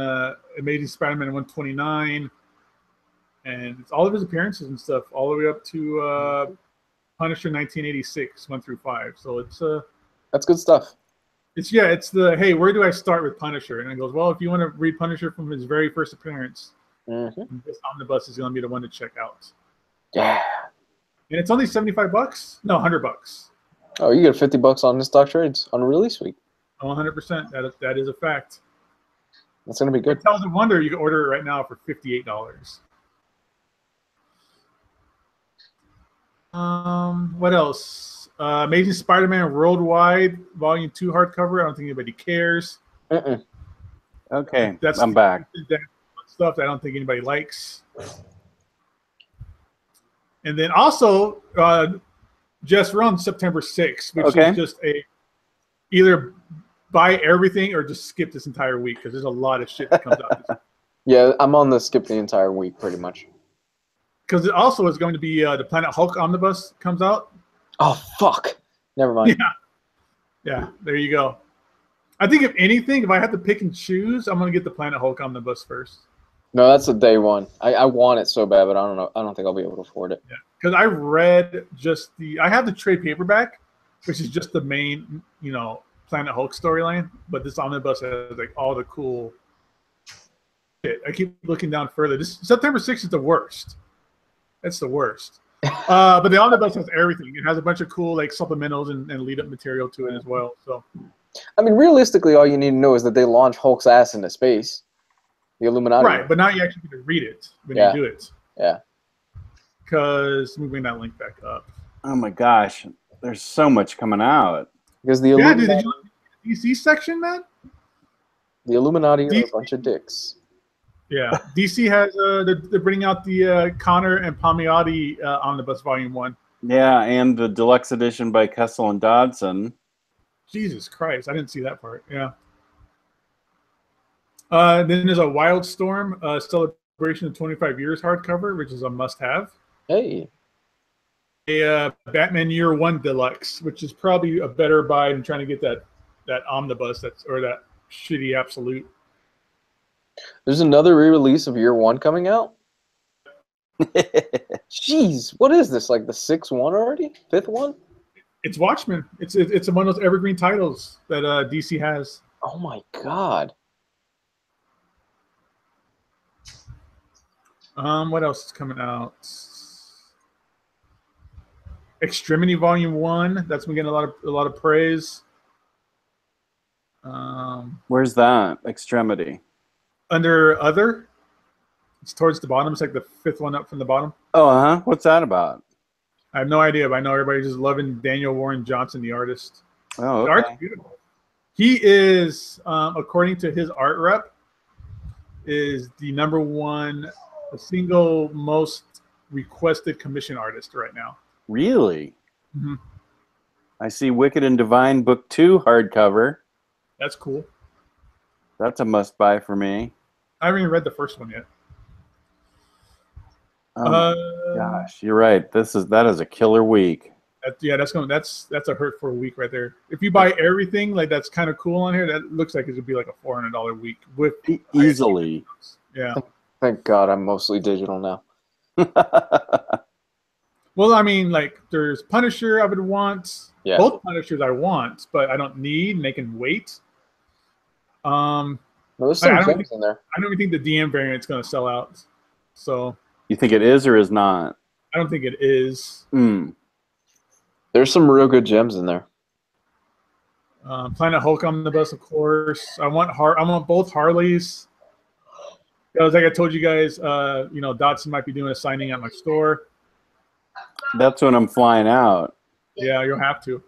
Speaker 3: Amazing Spider-Man 129, and it's all of his appearances and stuff, all the way up to Punisher 1986, 1-5. So it's
Speaker 1: that's good stuff.
Speaker 3: It's the hey, where do I start with Punisher? And it goes, well, if you want to read Punisher from his very first appearance, this omnibus is going to be the one to check out.
Speaker 1: Yeah.
Speaker 3: And it's only $75? No, $100.
Speaker 1: Oh, you get $50 on this stock trades on release week.
Speaker 3: 100%. That is a fact.
Speaker 1: That's gonna be good.
Speaker 3: Tales of Wonder, you can order it right now for $58. What else? Amazing Spider-Man Worldwide Volume 2 hardcover. I don't think anybody cares.
Speaker 2: Okay, I'm back.
Speaker 3: Stuff that I don't think anybody likes. And then also, just run September 6th, which is just either buy everything or just skip this entire week because there's a lot of shit that comes out.
Speaker 1: Yeah, I'm on the skip the entire week pretty much.
Speaker 3: Because it also is going to be the Planet Hulk Omnibus comes out.
Speaker 1: Oh, fuck. Never mind.
Speaker 3: Yeah, there you go. I think if anything, if I have to pick and choose, I'm going to get the Planet Hulk Omnibus first.
Speaker 1: No, that's the day one. I want it so bad, but I don't know. I don't think I'll be able to afford it.
Speaker 3: Yeah, because I read I have the trade paperback, which is just the main, Planet Hulk storyline. But this omnibus has like all the cool shit. I keep looking down further. This September 6th is the worst. That's the worst. But the omnibus has everything. It has a bunch of cool like supplementals and lead up material to it as well. So,
Speaker 1: I mean, realistically, all you need to know is that they launch Hulk's ass into space. The Illuminati.
Speaker 3: Right, but now you actually get to read it when you do it.
Speaker 1: Yeah.
Speaker 3: Because let me bring that link back up.
Speaker 2: Oh my gosh, there's so much coming out.
Speaker 1: Because the Illuminati,
Speaker 3: dude, did you look at the DC section, man?
Speaker 1: The Illuminati are a bunch of dicks.
Speaker 3: Yeah, DC has they're bringing out the Connor and Palmiotti Omnibus Volume 1.
Speaker 2: Yeah, and the deluxe edition by Kessel and Dodson.
Speaker 3: Jesus Christ, I didn't see that part. Yeah. Then there's a Wildstorm celebration of 25 years hardcover, which is a must-have.
Speaker 1: Hey.
Speaker 3: A Batman Year One Deluxe, which is probably a better buy than trying to get that omnibus or that shitty absolute.
Speaker 1: There's another re-release of Year One coming out. Jeez, what is this? Like the 6th one already? 5th one?
Speaker 3: It's Watchmen. It's one of those evergreen titles that DC has.
Speaker 1: Oh my god.
Speaker 3: What else is coming out? Extremity Volume 1. That's been getting a lot of praise.
Speaker 2: Where's that? Extremity.
Speaker 3: Under Other. It's towards the bottom. It's like the 5th one up from the bottom.
Speaker 2: Oh, huh. What's that about?
Speaker 3: I have no idea, but I know everybody's just loving Daniel Warren Johnson, the artist.
Speaker 2: Oh, okay.
Speaker 3: The art's beautiful. He is, according to his art rep, is the #1, the single most requested commission artist right now.
Speaker 2: Really?
Speaker 3: Mm-hmm.
Speaker 2: I see Wicked and Divine Book 2 hardcover.
Speaker 3: That's cool.
Speaker 2: That's a must-buy for me.
Speaker 3: I haven't even read the first one yet.
Speaker 2: Oh my gosh, you're right. That is a killer week.
Speaker 3: That's a hurt for a week right there. If you buy everything like that's kind of cool on here, that looks like it would be like a $400 week with
Speaker 2: easily.
Speaker 3: Yeah.
Speaker 1: Thank God I'm mostly digital now.
Speaker 3: Well, I mean, like there's Punisher I would want.
Speaker 1: Yeah.
Speaker 3: Both Punishers I want, but I don't need, and they can wait.
Speaker 1: No, there's some gems in there.
Speaker 3: I don't even think the DM variant's going to sell out. So.
Speaker 2: You think it is or is not?
Speaker 3: I don't think it is.
Speaker 1: There's some real good gems in there.
Speaker 3: Planet Hulk Omnibus, of course. I want both Harleys. Because like I told you guys, Dotson might be doing a signing at my store.
Speaker 2: That's when I'm flying out.
Speaker 3: Yeah, you'll have to.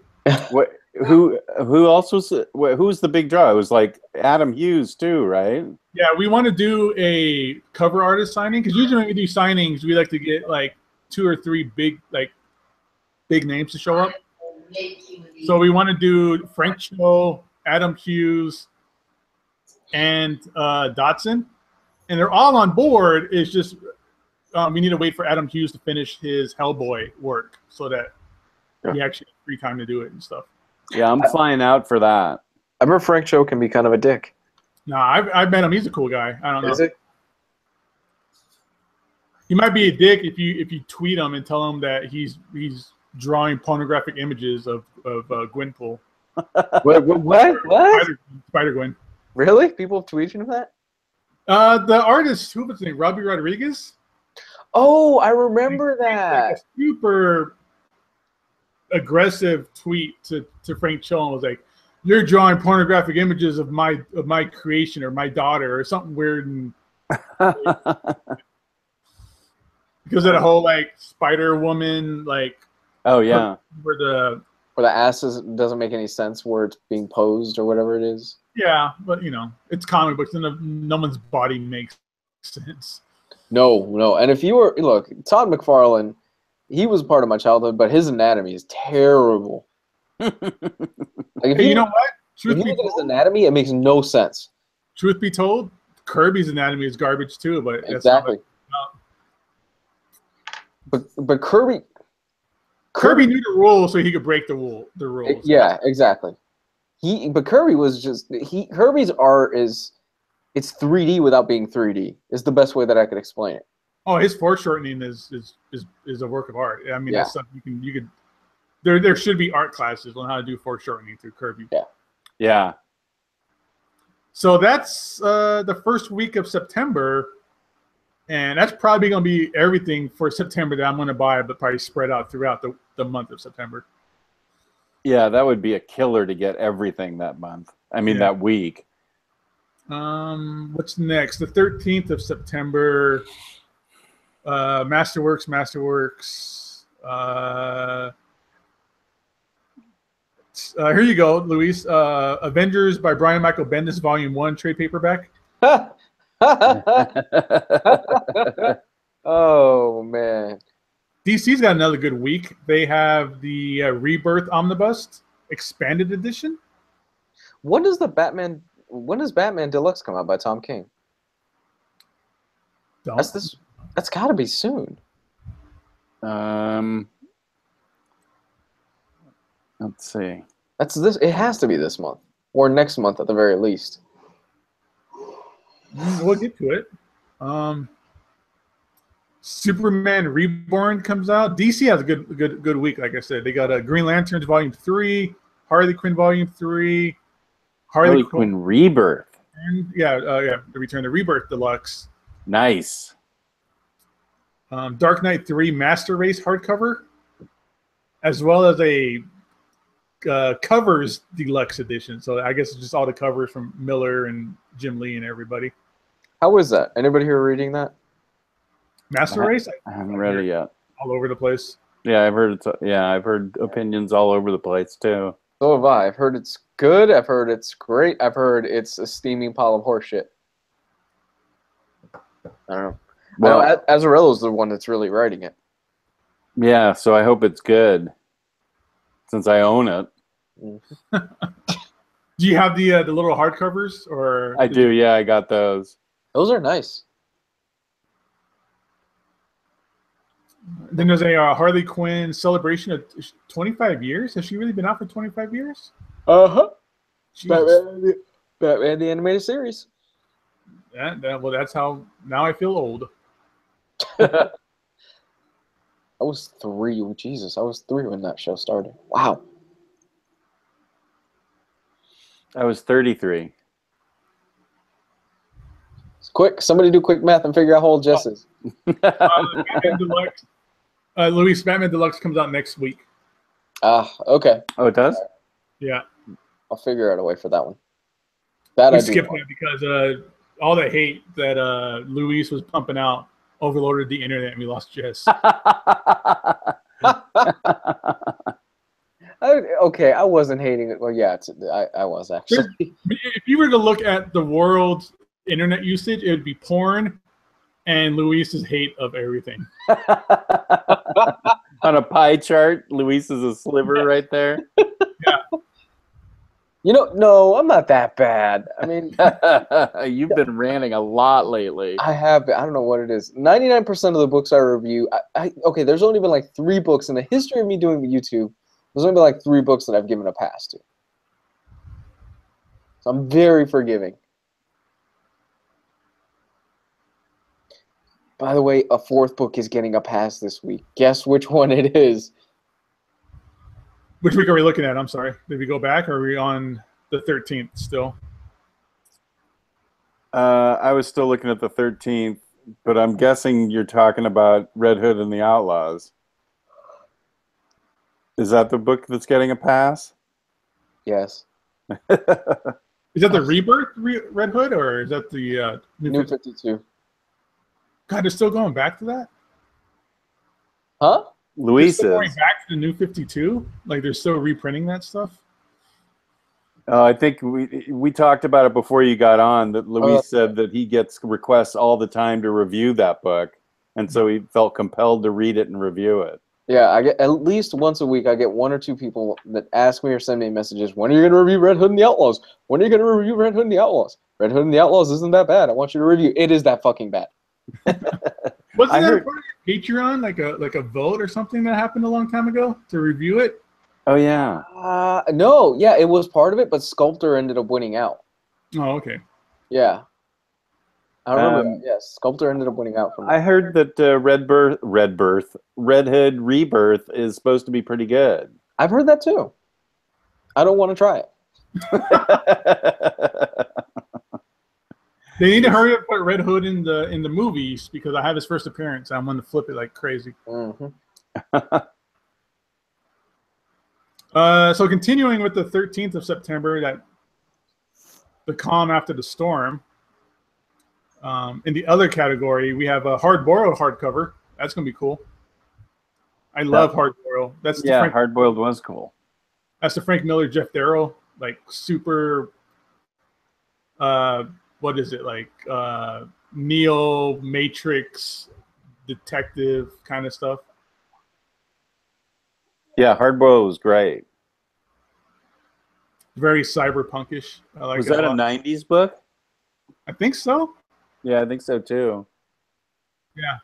Speaker 2: What? Who else was? Who's the big draw? It was like Adam Hughes too, right?
Speaker 3: Yeah, we want to do a cover artist signing because usually when we do signings, we like to get like 2 or 3 big names to show up. So we want to do Frank Cho, Adam Hughes, and Dotson, and they're all on board. It's just we need to wait for Adam Hughes to finish his Hellboy work so that he actually has free time to do it and stuff.
Speaker 2: Yeah, I'm flying out for that.
Speaker 1: I remember Frank Cho can be kind of a dick.
Speaker 3: No, I've met him. He's a cool guy. I don't know.
Speaker 1: Is it?
Speaker 3: He might be a dick if you tweet him and tell him that he's drawing pornographic images of Gwenpool.
Speaker 1: What?
Speaker 3: Spider-Gwen.
Speaker 1: Really? People tweeting him that?
Speaker 3: The artist, who was his name? Robbie Rodriguez?
Speaker 1: Oh, I remember that.
Speaker 3: Like a super aggressive tweet to Frank Cho and was like, "You're drawing pornographic images of my creation or my daughter or something weird." And because of the whole like Spider Woman
Speaker 2: oh yeah,
Speaker 3: where the
Speaker 1: ass doesn't make any sense where it's being posed or whatever it is.
Speaker 3: Yeah, but it's comic books and no one's body makes sense.
Speaker 1: No, and if you were Todd McFarlane, he was part of my childhood, but his anatomy is terrible.
Speaker 3: You know what?
Speaker 1: If you look at his anatomy, it makes no sense.
Speaker 3: Truth be told, Kirby's anatomy is garbage too, but
Speaker 1: exactly. But Kirby
Speaker 3: knew the rules, so he could break the rules.
Speaker 1: Yeah, exactly. But Kirby was Kirby's art is it's 3D without being 3D. Is the best way that I could explain it.
Speaker 3: Oh, his foreshortening is a work of art. I mean, that's something you could. There should be art classes on how to do foreshortening through Kirby.
Speaker 1: Yeah.
Speaker 2: Yeah.
Speaker 3: So that's the first week of September, and that's probably going to be everything for September that I'm going to buy, but probably spread out throughout the month of September.
Speaker 2: Yeah, that would be a killer to get everything that month. I mean, that week.
Speaker 3: What's next? The 13th of September. Masterworks. Here you go, Luis. Avengers by Brian Michael Bendis, Volume 1, trade paperback.
Speaker 1: Oh, man.
Speaker 3: DC's got another good week. They have the Rebirth Omnibus Expanded Edition.
Speaker 1: When does Batman Deluxe come out by Tom King? That's got to be soon.
Speaker 2: Let's see.
Speaker 1: It has to be this month or next month at the very least.
Speaker 3: We'll get to it. Superman Reborn comes out. DC has a good week. Like I said, they got Green Lanterns Volume 3, Harley Quinn Volume 3,
Speaker 2: Harley Quinn Rebirth.
Speaker 3: The Return to Rebirth Deluxe.
Speaker 2: Nice.
Speaker 3: Dark Knight 3 Master Race hardcover, as well as a covers deluxe edition. So I guess it's just all the covers from Miller and Jim Lee and everybody.
Speaker 1: How is that? Anybody here reading that?
Speaker 3: Master Race?
Speaker 2: I haven't read it yet.
Speaker 3: All over the place.
Speaker 2: Yeah, I've heard I've heard opinions all over the place too.
Speaker 1: So have I. I've heard it's good. I've heard it's great. I've heard it's a steaming pile of horseshit. I don't know.
Speaker 2: Well,
Speaker 1: I know Azzarello's the one that's really writing it.
Speaker 2: yeah, so I hope it's good, since I own it.
Speaker 3: Do you have the little hardcovers, or
Speaker 2: I do. Yeah, I got those.
Speaker 1: Those are nice.
Speaker 3: Then there's a Harley Quinn celebration of 25 years. Has she really been out for 25 years?
Speaker 1: Uh-huh.
Speaker 3: Jesus.
Speaker 1: Batman the Animated Series.
Speaker 3: Well, that's how now I feel old.
Speaker 1: I was 3. Jesus, I was 3 when that show started. Wow.
Speaker 2: I was 33.
Speaker 1: Quick, somebody do quick math and figure out how old Jess is.
Speaker 3: Batman Deluxe. Luis, Batman Deluxe comes out next week.
Speaker 1: Okay.
Speaker 2: Oh, it does?
Speaker 3: Yeah.
Speaker 1: I'll figure out a way for that one. That
Speaker 3: We
Speaker 1: I do
Speaker 3: skipped
Speaker 1: know.
Speaker 3: it because all the hate that Luis was pumping out overloaded the internet and we lost Jess.
Speaker 1: Okay, I wasn't hating it. Well, yeah, I was actually.
Speaker 3: If you were to look at the world's internet usage, it would be porn and Luis's hate of everything.
Speaker 2: On a pie chart, Luis is a sliver right there.
Speaker 3: Yeah.
Speaker 1: You know, no, I'm not that bad. I mean,
Speaker 2: You've been ranting a lot lately.
Speaker 1: I have. I don't know what it is. 99% of the books I review, okay, there's only been like 3 books in the history of me doing the YouTube. There's only been like 3 books that I've given a pass to. So I'm very forgiving. By the way, a 4th book is getting a pass this week. Guess which one it is?
Speaker 3: Which week are we looking at? I'm sorry. Did we go back, or are we on the 13th still?
Speaker 2: I was still looking at the 13th, but I'm guessing you're talking about Red Hood and the Outlaws. Is that the book that's getting a pass?
Speaker 1: Yes.
Speaker 3: Is that the Rebirth Red Hood, or is that the
Speaker 1: New 52.
Speaker 3: God, they're still going back to that?
Speaker 1: Huh?
Speaker 2: Luis
Speaker 3: They're still
Speaker 2: is.
Speaker 3: going back to the New 52? Like they're still reprinting that stuff?
Speaker 2: I think we talked about it before you got on, that Luis said that he gets requests all the time to review that book, and so he felt compelled to read it and review it.
Speaker 1: Yeah, I get at least once a week. I get 1 or 2 people that ask me or send me messages. When are you going to review Red Hood and the Outlaws? When are you going to review Red Hood and the Outlaws? Red Hood and the Outlaws isn't that bad. I want you to review. It is that fucking bad.
Speaker 3: Wasn't that part of your Patreon, like a vote or something that happened a long time ago to review it?
Speaker 2: Oh yeah.
Speaker 1: No, yeah, it was part of it, but Sculptor ended up winning out.
Speaker 3: Oh, okay.
Speaker 1: Yeah. I remember that. Yes, Sculptor ended up winning out from that.
Speaker 2: I heard that Red Hood Rebirth is supposed to be pretty good.
Speaker 1: I've heard that too. I don't want to try it.
Speaker 3: They need to hurry up and put Red Hood in the movies because I have his first appearance. I'm going to flip it like crazy.
Speaker 1: Mm-hmm.
Speaker 3: So continuing with the 13th of September, that the calm after the storm. In the other category, we have a hard-boiled hardcover. That's going to be cool. I love hard-boiled. That's
Speaker 2: hard-boiled was cool.
Speaker 3: That's the Frank Miller, Jeff Darrow, like super. What is it like? Neo Matrix detective kind of stuff.
Speaker 2: Yeah, hard-boiled was great.
Speaker 3: Very cyberpunkish. I like.
Speaker 2: Was that a '90s book?
Speaker 3: I think so.
Speaker 2: Yeah, I think so too.
Speaker 3: Yeah,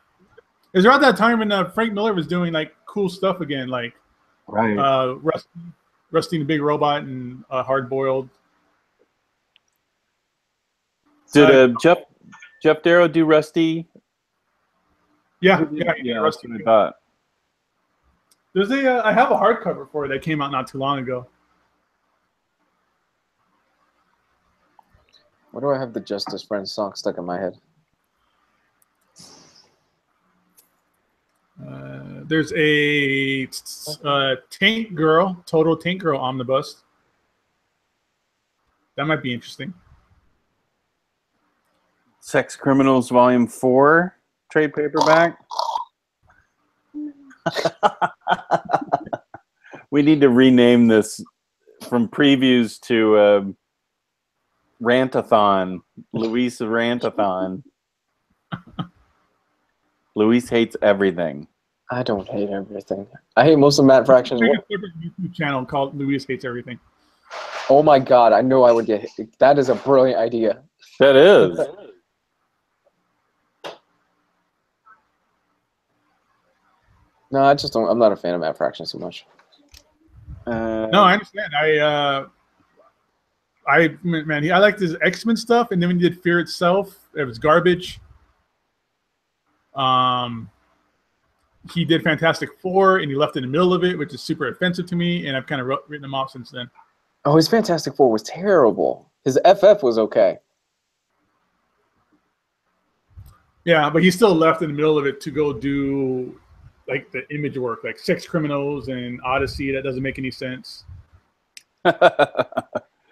Speaker 3: it was around that time when Frank Miller was doing like cool stuff again, like Rusty and the Big Robot and Hard Boiled.
Speaker 2: Did Jeff Darrow do Rusty?
Speaker 3: Yeah,
Speaker 2: Rusty. I thought.
Speaker 3: There's I have a hardcover for it that came out not too long ago.
Speaker 1: Why do I have the Justice Friends song stuck in my head?
Speaker 3: There's a Tank Girl, Total Tank Girl Omnibus. That might be interesting.
Speaker 2: Sex Criminals Volume 4 trade paperback. We need to rename this from previews to Rantathon. Luis Rantathon. Luis hates everything.
Speaker 1: I don't hate everything. I hate most of Matt Fraction's work.
Speaker 3: There's a YouTube channel called Luis Hates Everything.
Speaker 1: Oh my god, I know I would get hit. That is a brilliant idea.
Speaker 2: That is.
Speaker 1: No, I just don't. I'm not a fan of Matt Fraction so much.
Speaker 3: No, I understand. I liked his X-Men stuff, and then when he did Fear Itself, it was garbage. He did Fantastic Four, and he left in the middle of it, which is super offensive to me, and I've kind of written him off since then.
Speaker 1: Oh, his Fantastic Four was terrible. His FF was okay.
Speaker 3: Yeah, but he still left in the middle of it to go do like the image work, like Sex Criminals and Odyssey. That doesn't make any sense. Well,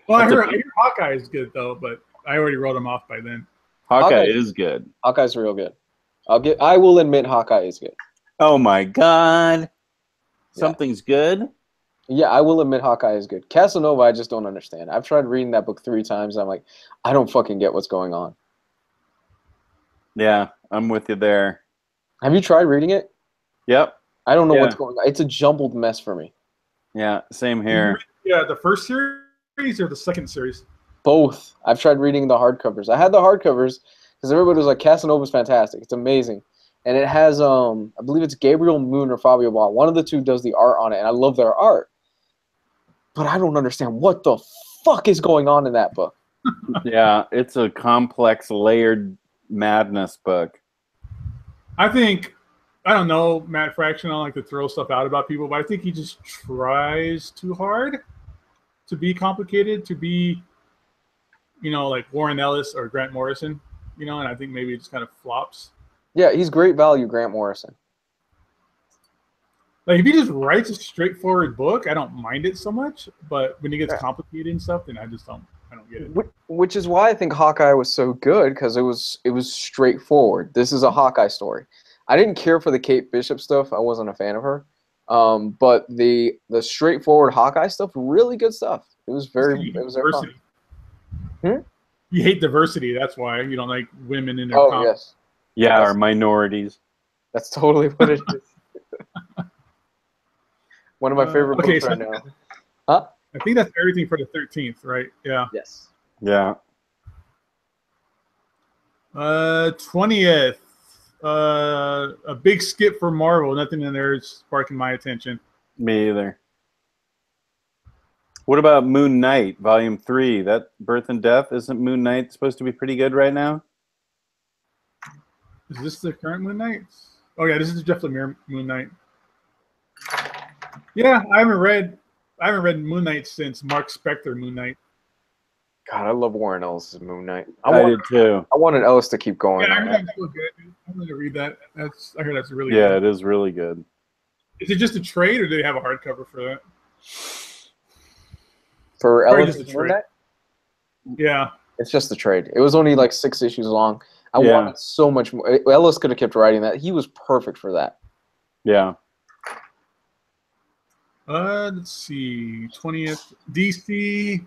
Speaker 3: I hear Hawkeye is good though, but I already wrote him off by then.
Speaker 2: Hawkeye is good.
Speaker 1: Hawkeye's real good. I will admit Hawkeye is good.
Speaker 2: Oh my god. Something's good?
Speaker 1: Yeah, I will admit Hawkeye is good. Casanova, I just don't understand. I've tried reading that book 3 times. And I'm like, I don't fucking get what's going on.
Speaker 2: Yeah, I'm with you there.
Speaker 1: Have you tried reading it?
Speaker 2: Yep.
Speaker 1: I don't know what's going on. It's a jumbled mess for me.
Speaker 2: Yeah, same here.
Speaker 3: Yeah, the first series or the second series?
Speaker 1: Both. I've tried reading the hardcovers. I had the hardcovers because everybody was like, Casanova's fantastic. It's amazing. And it has, I believe it's Gabriel Moon or Fabio Ball. One of the two does the art on it, and I love their art. But I don't understand what the fuck is going on in that book.
Speaker 2: Yeah, it's a complex, layered madness book.
Speaker 3: I don't know, Matt Fraction, I don't like to throw stuff out about people, but I think he just tries too hard to be complicated, to be, like Warren Ellis or Grant Morrison, and I think maybe it just kind of flops.
Speaker 1: Yeah, he's great value, Grant Morrison.
Speaker 3: Like, if he just writes a straightforward book, I don't mind it so much, but when he gets complicated and stuff, then I don't get it.
Speaker 1: Which is why I think Hawkeye was so good, because it was straightforward. This is a Hawkeye story. I didn't care for the Kate Bishop stuff. I wasn't a fan of her. But the straightforward Hawkeye stuff, really good stuff. It was very fun.
Speaker 3: You hate diversity. That's why you don't like women in their
Speaker 1: yes.
Speaker 2: Yeah, or minorities.
Speaker 1: That's totally what it is. One of my favorite books right now. Huh?
Speaker 3: I think that's everything for the 13th, right? Yeah.
Speaker 1: Yes.
Speaker 2: Yeah.
Speaker 3: 20th. A big skip for Marvel. Nothing in there is sparking my attention.
Speaker 2: Me either. What about Moon Knight, Volume 3? That Birth and Death, isn't Moon Knight supposed to be pretty good right now?
Speaker 3: Is this the current Moon Knight? Oh yeah, this is Jeff Lemire Moon Knight. Yeah, I haven't read Moon Knight since Mark Spector Moon Knight.
Speaker 1: God, I love Warren Ellis' Moon Knight.
Speaker 2: I did too.
Speaker 1: I wanted Ellis to keep going.
Speaker 3: Yeah, I heard that's so good. I'm going to read that. I heard that's really
Speaker 2: good.
Speaker 3: Yeah,
Speaker 2: it is really good.
Speaker 3: Is it just a trade, or do they have a hardcover for that?
Speaker 1: For Ellis' Moon Knight?
Speaker 3: Yeah.
Speaker 1: It's just the trade. It was only like 6 issues long. I wanted so much more. Ellis could have kept writing that. He was perfect for that.
Speaker 2: Yeah.
Speaker 3: Let's see. 20th. DC.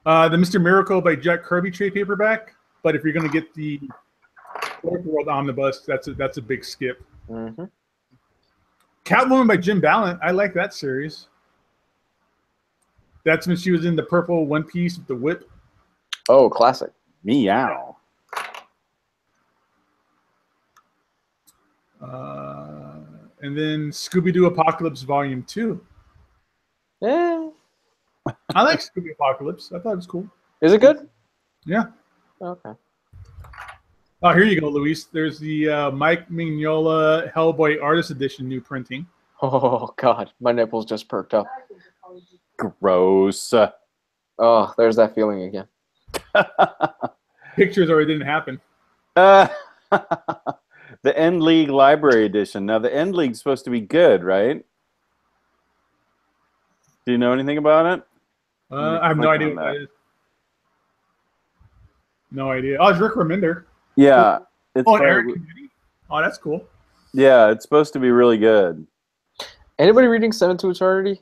Speaker 3: The Mr. Miracle by Jack Kirby trade paperback. But if you're going to get the Fourth World Omnibus, that's a big skip.
Speaker 1: Mm-hmm.
Speaker 3: Catwoman by Jim Ballant. I like that series. That's when she was in the purple one piece with the whip.
Speaker 1: Oh, classic.
Speaker 2: Meow.
Speaker 3: And then Scooby-Doo Apocalypse Volume 2.
Speaker 1: Yeah.
Speaker 3: I like Scooby Apocalypse. I thought it was cool.
Speaker 1: Is it good?
Speaker 3: Yeah.
Speaker 1: Okay.
Speaker 3: Oh, here you go, Luis. There's the Mike Mignola Hellboy Artist Edition new printing.
Speaker 1: Oh, God. My nipples just perked up.
Speaker 2: Gross.
Speaker 1: Oh, there's that feeling again.
Speaker 3: Pictures already didn't happen.
Speaker 2: The End League Library Edition. Now, the End League's supposed to be good, right? Do you know anything about it?
Speaker 3: I have no idea what that is. No idea. Oh, it's Rick Remender.
Speaker 2: Yeah. It's
Speaker 3: and Eric Committee? Oh, that's cool.
Speaker 2: Yeah, it's supposed to be really good.
Speaker 1: Anybody reading Seven to Eternity?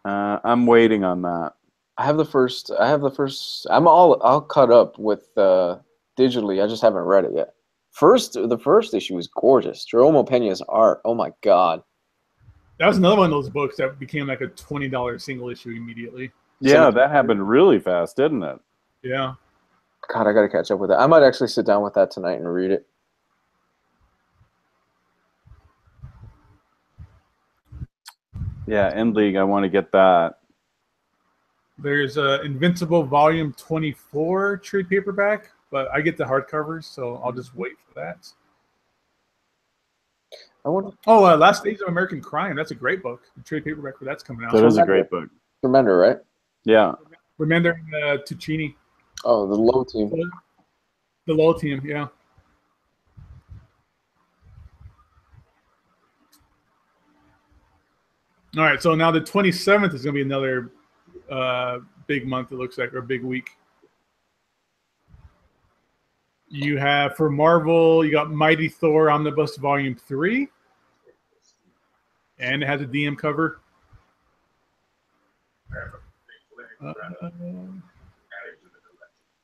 Speaker 2: I'm waiting on that.
Speaker 1: I have the first. I'm all caught up with digitally. I just haven't read it yet. The first issue was gorgeous. Jerome Peña's art. Oh my god.
Speaker 3: That was another one of those books that became like a $20 single issue immediately.
Speaker 2: Yeah, that happened really fast, didn't it?
Speaker 3: Yeah.
Speaker 1: God, I gotta catch up with that. I might actually sit down with that tonight and read it.
Speaker 2: Yeah, End League. I want to get that.
Speaker 3: There's Invincible Volume 24 trade paperback, but I get the hardcovers, so I'll just wait for that. Last Days of American Crime. That's a great book. The trade paperback for that's coming out.
Speaker 2: That is a great book.
Speaker 1: Remender, right?
Speaker 2: Yeah.
Speaker 3: Remender and Tuccini.
Speaker 1: Oh, the low team.
Speaker 3: The low team, yeah. All right, so now the 27th is going to be another big month, it looks like, or big week. You have, for Marvel, you got Mighty Thor Omnibus Volume 3. And it has a DM cover.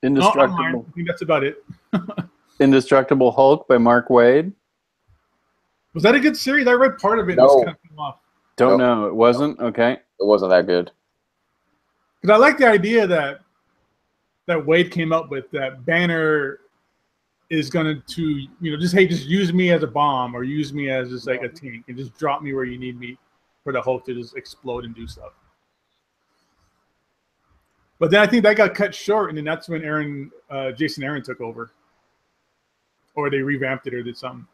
Speaker 2: Indestructible.
Speaker 3: I think that's about it.
Speaker 2: Indestructible Hulk by Mark Waid.
Speaker 3: Was that a good series? I read part of it.
Speaker 1: No.
Speaker 3: And just kind of fell off.
Speaker 2: Don't know. It wasn't? Okay.
Speaker 1: It wasn't that good.
Speaker 3: Because I like the idea that Wade came up with, that Banner is going to, just use me as a bomb or use me as just like a tank and just drop me where you need me for the Hulk to just explode and do stuff. But then I think that got cut short, and then that's when Jason Aaron took over. Or they revamped it or did something.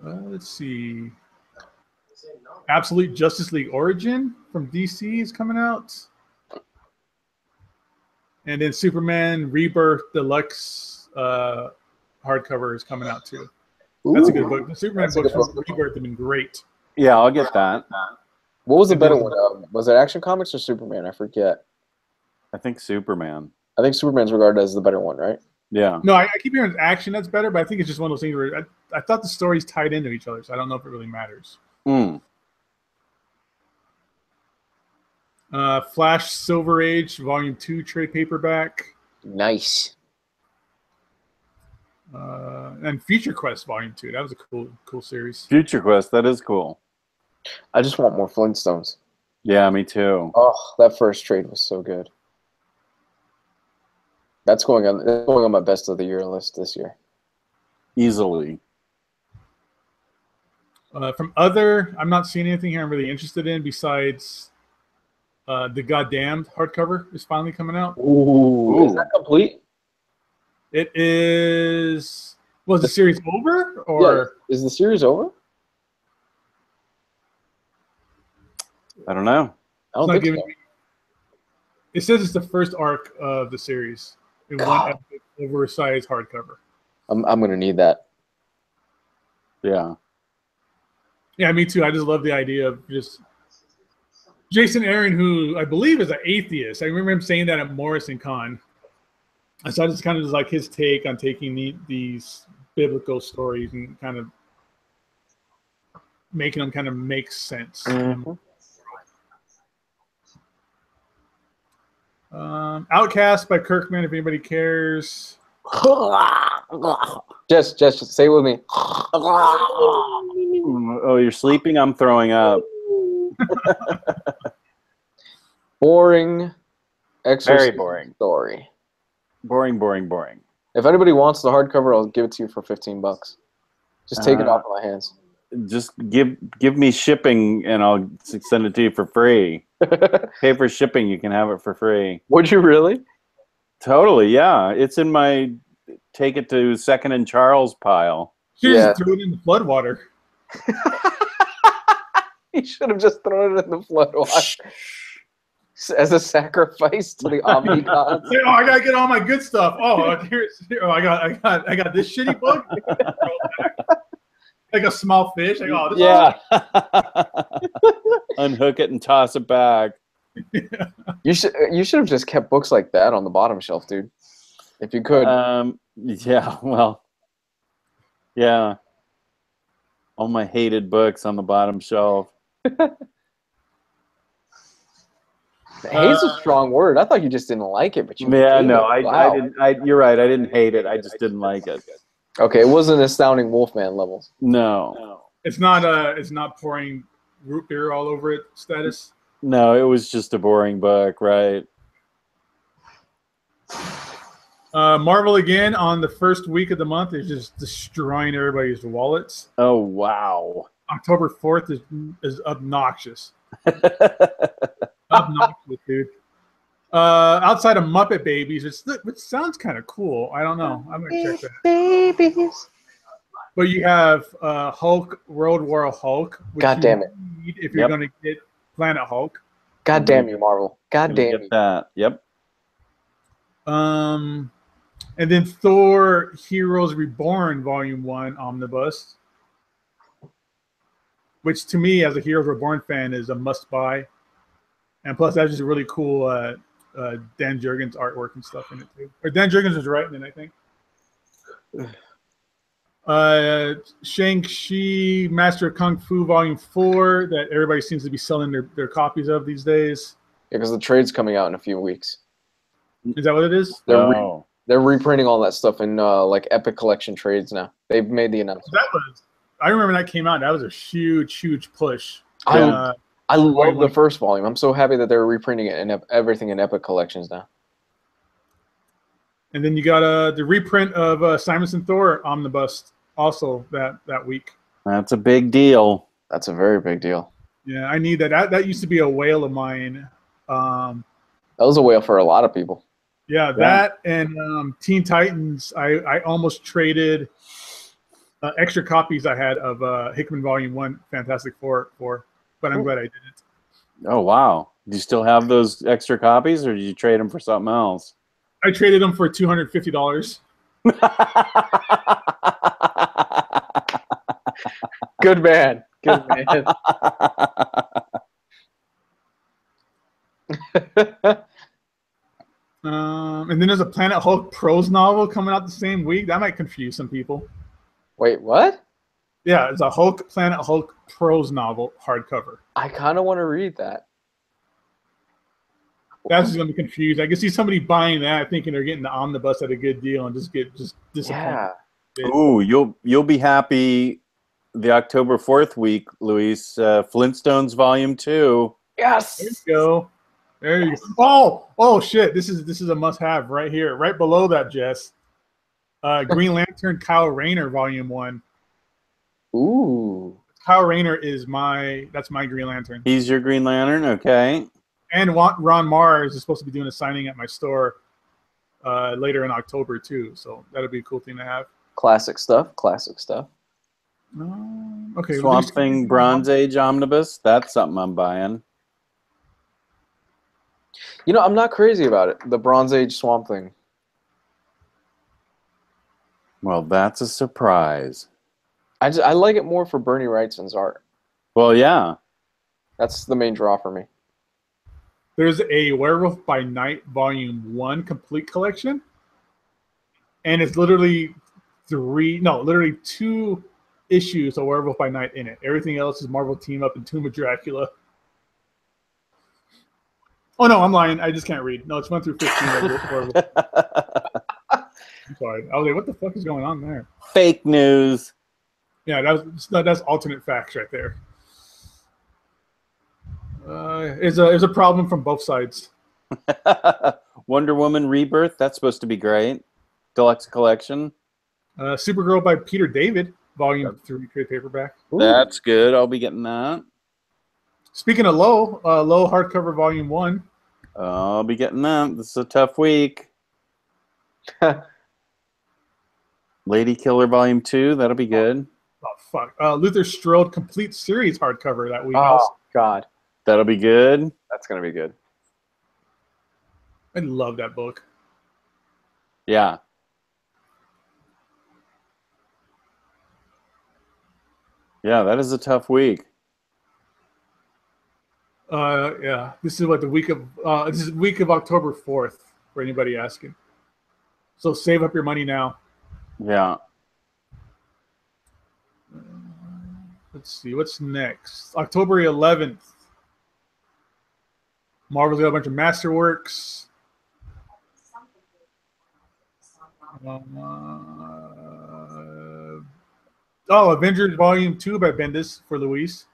Speaker 3: Let's see. Absolute Justice League Origin from DC is coming out. And then Superman Rebirth Deluxe hardcover is coming out too. That's a good book. The Superman books from Rebirth have been great.
Speaker 2: Yeah, I'll get that.
Speaker 1: What was the better one? Was it Action Comics or Superman? I forget.
Speaker 2: I think Superman.
Speaker 1: I think Superman's regarded as the better one, right?
Speaker 2: Yeah.
Speaker 3: No, I keep hearing Action that's better, but I think it's just one of those things where I thought the stories tied into each other, so I don't know if it really matters. Flash Silver Age Volume 2 trade paperback.
Speaker 1: Nice.
Speaker 3: And Future Quest Volume 2. That was a cool series.
Speaker 2: Future Quest, that is cool.
Speaker 1: I just want more Flintstones.
Speaker 2: Yeah, me too.
Speaker 1: Oh, that first trade was so good. That's going on my best of the year list this year.
Speaker 2: Easily.
Speaker 3: From other, I'm not seeing anything here I'm really interested in besides The Goddamned hardcover is finally coming out.
Speaker 1: Ooh. Is that complete?
Speaker 3: It is. Was the series over? Or
Speaker 1: yeah. Is the series over?
Speaker 2: I don't know.
Speaker 1: I don't think so.
Speaker 3: It says it's the first arc of the series in one epic oversized hardcover.
Speaker 1: I'm gonna need that.
Speaker 2: Yeah.
Speaker 3: Yeah, me too. I just love the idea of just Jason Aaron, who I believe is an atheist. I remember him saying that at Morrison Con. So it's kind of just like his take on taking these biblical stories and kind of making them kind of make sense.
Speaker 1: Mm-hmm.
Speaker 3: Outcast by Kirkman, if anybody cares.
Speaker 1: Just say it with me.
Speaker 2: Oh, you're sleeping? I'm throwing up.
Speaker 1: Boring.
Speaker 2: Very boring.
Speaker 1: Story.
Speaker 2: Boring.
Speaker 1: If anybody wants the hardcover, I'll give it to you for $15. Just take it off my hands.
Speaker 2: Just give me shipping, and I'll send it to you for free. Pay for shipping, you can have it for free.
Speaker 1: Would you really?
Speaker 2: Totally, yeah. It's in my take it to Second and Charles pile.
Speaker 3: You just threw it in the floodwater.
Speaker 1: You should have just thrown it in the floodwater. as a sacrifice to the Omni gods.
Speaker 3: Oh, I gotta get all my good stuff. Oh, I got this shitty book. Like a small fish. Like, oh, this
Speaker 2: Yeah. Unhook it and toss it back.
Speaker 1: You should have just kept books like that on the bottom shelf, dude. If you could.
Speaker 2: Yeah, well, yeah. All my hated books on the bottom shelf.
Speaker 1: Hate's a strong word. I thought you just didn't like it, but you
Speaker 2: Yeah,
Speaker 1: hated
Speaker 2: no,
Speaker 1: it.
Speaker 2: I
Speaker 1: Wow.
Speaker 2: didn't. You're right. I didn't hate it. I just didn't like it.
Speaker 1: Okay, it wasn't Astounding Wolfman levels.
Speaker 2: No.
Speaker 3: It's not pouring root beer all over it status.
Speaker 2: No, it was just a boring book, right?
Speaker 3: Marvel again on the first week of the month is just destroying everybody's wallets.
Speaker 2: Oh, wow.
Speaker 3: October 4th is obnoxious. Obnoxious, dude. Outside of Muppet Babies, it sounds kind of cool. I don't know. I'm gonna check that.
Speaker 1: Babies.
Speaker 3: But you have Hulk, World War Hulk. Which
Speaker 1: God damn it!
Speaker 3: need if you're gonna get Planet Hulk.
Speaker 1: God damn you, Marvel! God damn
Speaker 2: Get
Speaker 1: you!
Speaker 2: that. Yep.
Speaker 3: And then Thor: Heroes Reborn Volume 1 Omnibus, which to me, as a Heroes Reborn fan, is a must-buy. And plus, that's just a really cool Dan Jurgens artwork and stuff in it too. Or Dan Jurgens was writing it, I think. Shang-Chi Master of Kung Fu Volume 4 that everybody seems to be selling their copies of these days.
Speaker 1: Yeah, because the trade's coming out in a few weeks.
Speaker 3: Is that what it is?
Speaker 1: They're reprinting all that stuff in like Epic Collection trades now. They've made the announcement.
Speaker 3: I remember that came out. That was a huge push.
Speaker 1: I love the first volume. I'm so happy that they're reprinting it and everything in Epic Collections now.
Speaker 3: And then you got the reprint of Simonson Thor Omnibus also that week.
Speaker 2: That's a big deal.
Speaker 1: That's a very big deal.
Speaker 3: Yeah, I need that. That used to be a whale of mine.
Speaker 1: That was a whale for a lot of people.
Speaker 3: Yeah, that and Teen Titans. I almost traded extra copies I had of Hickman Volume 1 Fantastic Four for, but I'm glad I didn't.
Speaker 2: Oh, wow. Do you still have those extra copies, or did you trade them for something else?
Speaker 3: I traded them for $250.
Speaker 1: Good man. Good man.
Speaker 3: And then there's a Planet Hulk prose novel coming out the same week. That might confuse some people.
Speaker 1: Wait, what?
Speaker 3: Yeah, it's a Planet Hulk prose novel hardcover.
Speaker 1: I kind of want to read that.
Speaker 3: That's just going to be confused. I can see somebody buying that thinking they're getting the omnibus at a good deal and just disappointed.
Speaker 1: Yeah.
Speaker 2: Ooh, you'll be happy. The October 4th week, Luis. Flintstones Volume 2.
Speaker 1: Yes.
Speaker 3: There you go. There you go. Oh shit! This is a must-have right here, right below that, Jess. Green Lantern Kyle Rayner Volume 1.
Speaker 1: Ooh.
Speaker 3: Kyle Rayner is that's my Green Lantern.
Speaker 2: He's your Green Lantern, okay.
Speaker 3: And Ron Mars is supposed to be doing a signing at my store later in October too, so that'll be a cool thing to have.
Speaker 1: Classic stuff. Classic stuff.
Speaker 3: Okay.
Speaker 2: Swamp Thing Bronze Age Omnibus. That's something I'm buying.
Speaker 1: You know, I'm not crazy about it. The Bronze Age Swamp Thing.
Speaker 2: Well, that's a surprise.
Speaker 1: I like it more for Bernie Wrightson's art.
Speaker 2: Well, yeah.
Speaker 1: That's the main draw for me.
Speaker 3: There's a Werewolf by Night Volume 1 complete collection. And it's literally 2 issues of Werewolf by Night in it. Everything else is Marvel Team Up and Tomb of Dracula. Oh, no, I'm lying. I just can't read. No, it's 1 through 15. I'm sorry. I was like, what the fuck is going on there?
Speaker 2: Fake news.
Speaker 3: Yeah, that's alternate facts right there. It's a problem from both sides.
Speaker 2: Wonder Woman Rebirth. That's supposed to be great. Deluxe collection.
Speaker 3: Supergirl by Peter David, Volume 3 trade paperback.
Speaker 1: Ooh.
Speaker 2: That's good. I'll be getting that.
Speaker 3: Speaking of low hardcover Volume 1.
Speaker 2: I'll be getting that. This is a tough week. Lady Killer Volume 2. That'll be good.
Speaker 3: Oh, fuck. Luther Strode complete series hardcover that week.
Speaker 1: Oh, God.
Speaker 2: That'll be good.
Speaker 1: That's going to be good.
Speaker 3: I love that book.
Speaker 2: Yeah. Yeah, that is a tough week.
Speaker 3: Yeah, this is what the week of October 4th for anybody asking. So save up your money now.
Speaker 2: Yeah.
Speaker 3: Let's see what's next. October 11th. Marvel's got a bunch of Masterworks. Avengers Volume 2 by Bendis for Luis.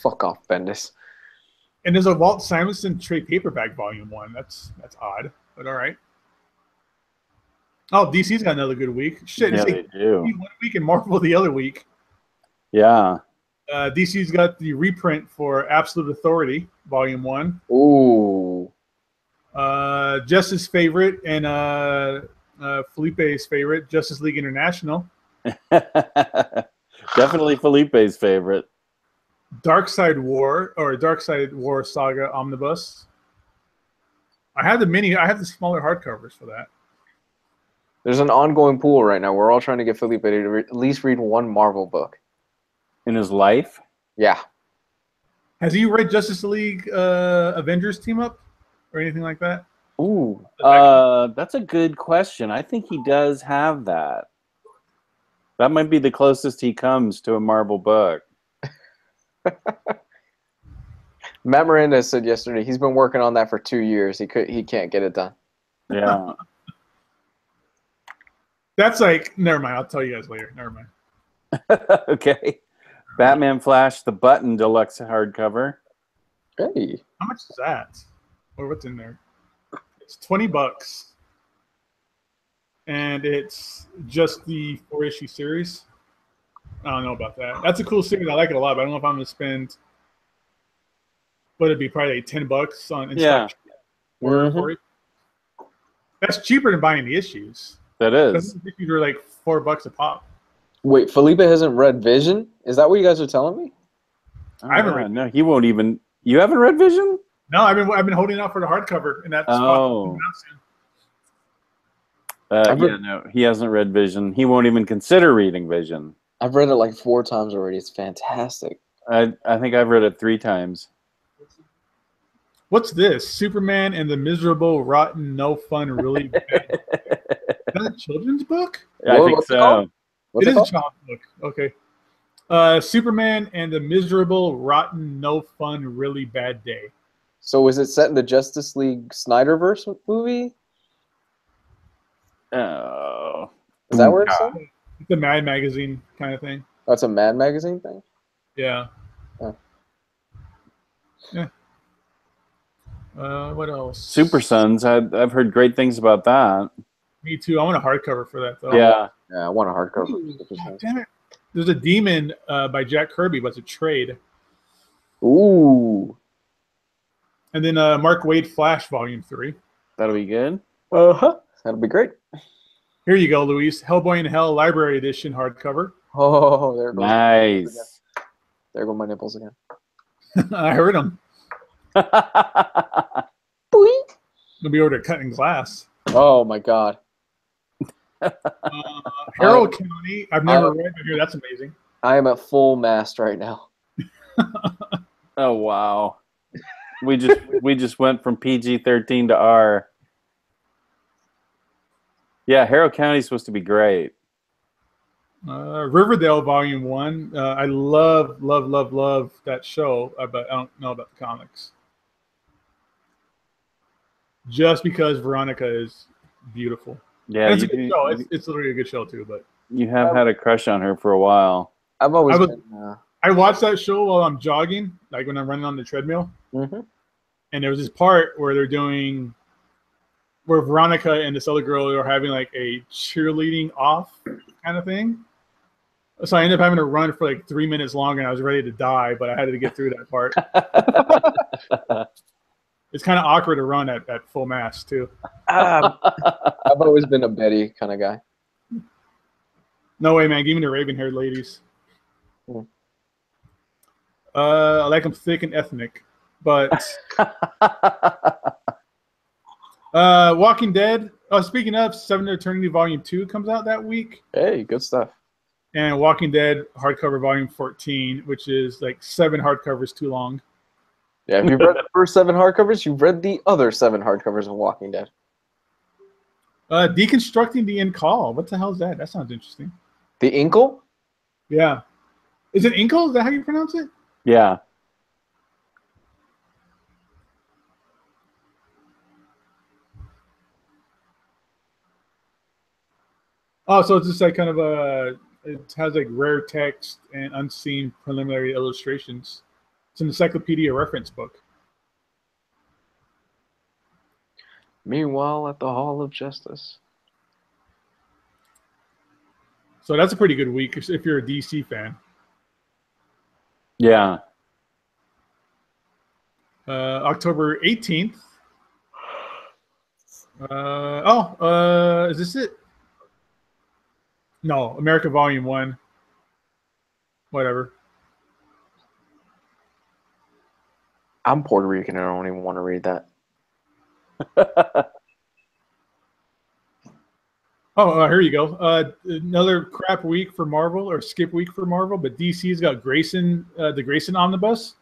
Speaker 1: Fuck off, Bendis.
Speaker 3: And there's a Walt Simonson trade paperback Volume 1. That's odd, but all right. Oh, DC's got another good week. Shit,
Speaker 2: Yeah,
Speaker 3: it's
Speaker 2: they do.
Speaker 3: 1 week and Marvel the other week.
Speaker 2: Yeah.
Speaker 3: DC's got the reprint for Absolute Authority, Volume 1.
Speaker 1: Ooh.
Speaker 3: Justice's favorite and Felipe's favorite, Justice League International.
Speaker 2: Definitely Felipe's favorite.
Speaker 3: Dark Side War Saga Omnibus. I have the smaller hardcovers for that.
Speaker 1: There's an ongoing pool right now. We're all trying to get Felipe to at least read one Marvel book.
Speaker 2: In his life?
Speaker 1: Yeah.
Speaker 3: Has he read Justice League Avengers Team Up or anything like that?
Speaker 1: Ooh.
Speaker 2: That's a good question. I think he does have that. That might be the closest he comes to a Marvel book.
Speaker 1: Matt Miranda said yesterday he's been working on that for 2 years. He can't get it done.
Speaker 2: Yeah.
Speaker 3: That's like, never mind. I'll tell you guys later. Never mind.
Speaker 2: Okay. Batman Flash, the Button Deluxe hardcover.
Speaker 1: Hey.
Speaker 3: How much is that? Or what's in there? It's $20. And it's just the 4-issue series. I don't know about that. That's a cool series. I like it a lot, but I don't know if I'm going to spend, what it'd be, probably like $10 on
Speaker 2: Yeah.
Speaker 3: for it. That's cheaper than buying the issues.
Speaker 2: That is.
Speaker 3: The issues are like $4 a pop.
Speaker 1: Wait, Felipe hasn't read Vision? Is that what you guys are telling me?
Speaker 3: I haven't read.
Speaker 2: No, he won't even. You haven't read Vision?
Speaker 3: No, I've been holding out for the hardcover, and that's
Speaker 2: Oh. No, he hasn't read Vision. He won't even consider reading Vision.
Speaker 1: I've read it like 4 times already. It's fantastic.
Speaker 2: I think I've read it 3 times.
Speaker 3: What's this? Superman and the Miserable, Rotten, No Fun, Really Bad. Is that a children's book?
Speaker 2: I think so.
Speaker 3: It is a children's book. Okay. Superman and the Miserable, Rotten, No Fun, Really Bad Day.
Speaker 1: So is it set in the Justice League Snyderverse movie?
Speaker 2: Oh.
Speaker 1: Is that where it's set?
Speaker 3: It's a Mad Magazine kind of thing.
Speaker 1: Oh, it's a Mad Magazine thing?
Speaker 3: Yeah.
Speaker 1: Oh.
Speaker 3: Yeah. What else?
Speaker 2: Super Sons. I've heard great things about that.
Speaker 3: Me too. I want a hardcover for that, though.
Speaker 2: Yeah.
Speaker 1: Yeah, I want a hardcover.
Speaker 3: God damn it. There's a Demon by Jack Kirby, but it's a trade.
Speaker 1: Ooh.
Speaker 3: And then Mark Waid Flash Volume 3.
Speaker 2: That'll be good.
Speaker 1: Uh-huh. That'll be great.
Speaker 3: Here you go, Luis. Hellboy in Hell Library Edition hardcover.
Speaker 1: Oh, there goes
Speaker 2: Nice.
Speaker 1: there go my nipples again.
Speaker 3: I heard them.
Speaker 1: Boing.
Speaker 3: You'll be over there cutting glass.
Speaker 1: Oh my god.
Speaker 3: Harrow County. I've never read it here. That's amazing.
Speaker 1: I am at full mast right now.
Speaker 2: Oh wow. We just went from PG-13 to R. Yeah, Harrow County's supposed to be great.
Speaker 3: Riverdale Volume 1. I love that show, but I don't know about the comics. Just because Veronica is beautiful.
Speaker 2: Yeah,
Speaker 3: and it's a good show. It's literally a good show too. But
Speaker 2: you have had a crush on her for a while.
Speaker 1: I
Speaker 3: watch that show while I'm jogging, like when I'm running on the treadmill.
Speaker 1: Mm-hmm.
Speaker 3: And there was this part where where Veronica and this other girl are having like a cheerleading off kind of thing. So I ended up having to run for like 3 minutes longer, and I was ready to die, but I had to get through that part. It's kind of awkward to run at full mast too.
Speaker 1: I've always been a Betty kind of guy.
Speaker 3: No way, man. Give me the raven-haired ladies.
Speaker 1: Mm.
Speaker 3: I like them thick and ethnic, but Walking Dead. Oh, speaking of, Seven Eternity Volume 2 comes out that week.
Speaker 1: Hey, good stuff.
Speaker 3: And Walking Dead hardcover volume 14, which is like 7 hardcovers too long.
Speaker 1: Yeah, if you've read the first 7 hardcovers, you've read the other 7 hardcovers of Walking Dead.
Speaker 3: Deconstructing the Call. What the hell is that? That sounds interesting.
Speaker 1: The Inkle?
Speaker 3: Yeah. Is it Inkle? Is that how you pronounce it?
Speaker 2: Yeah.
Speaker 3: Oh, so it's just like kind of a, it has like rare text and unseen preliminary illustrations. It's an encyclopedia reference book.
Speaker 1: Meanwhile, at the Hall of Justice.
Speaker 3: So that's a pretty good week if you're a DC fan.
Speaker 2: Yeah.
Speaker 3: October 18th. Is this it? No, America Volume 1. Whatever.
Speaker 1: I'm Puerto Rican and I don't even want to read that.
Speaker 3: Here you go. Another crap week for Marvel, or skip week for Marvel, but DC's got Grayson, the Grayson Omnibus.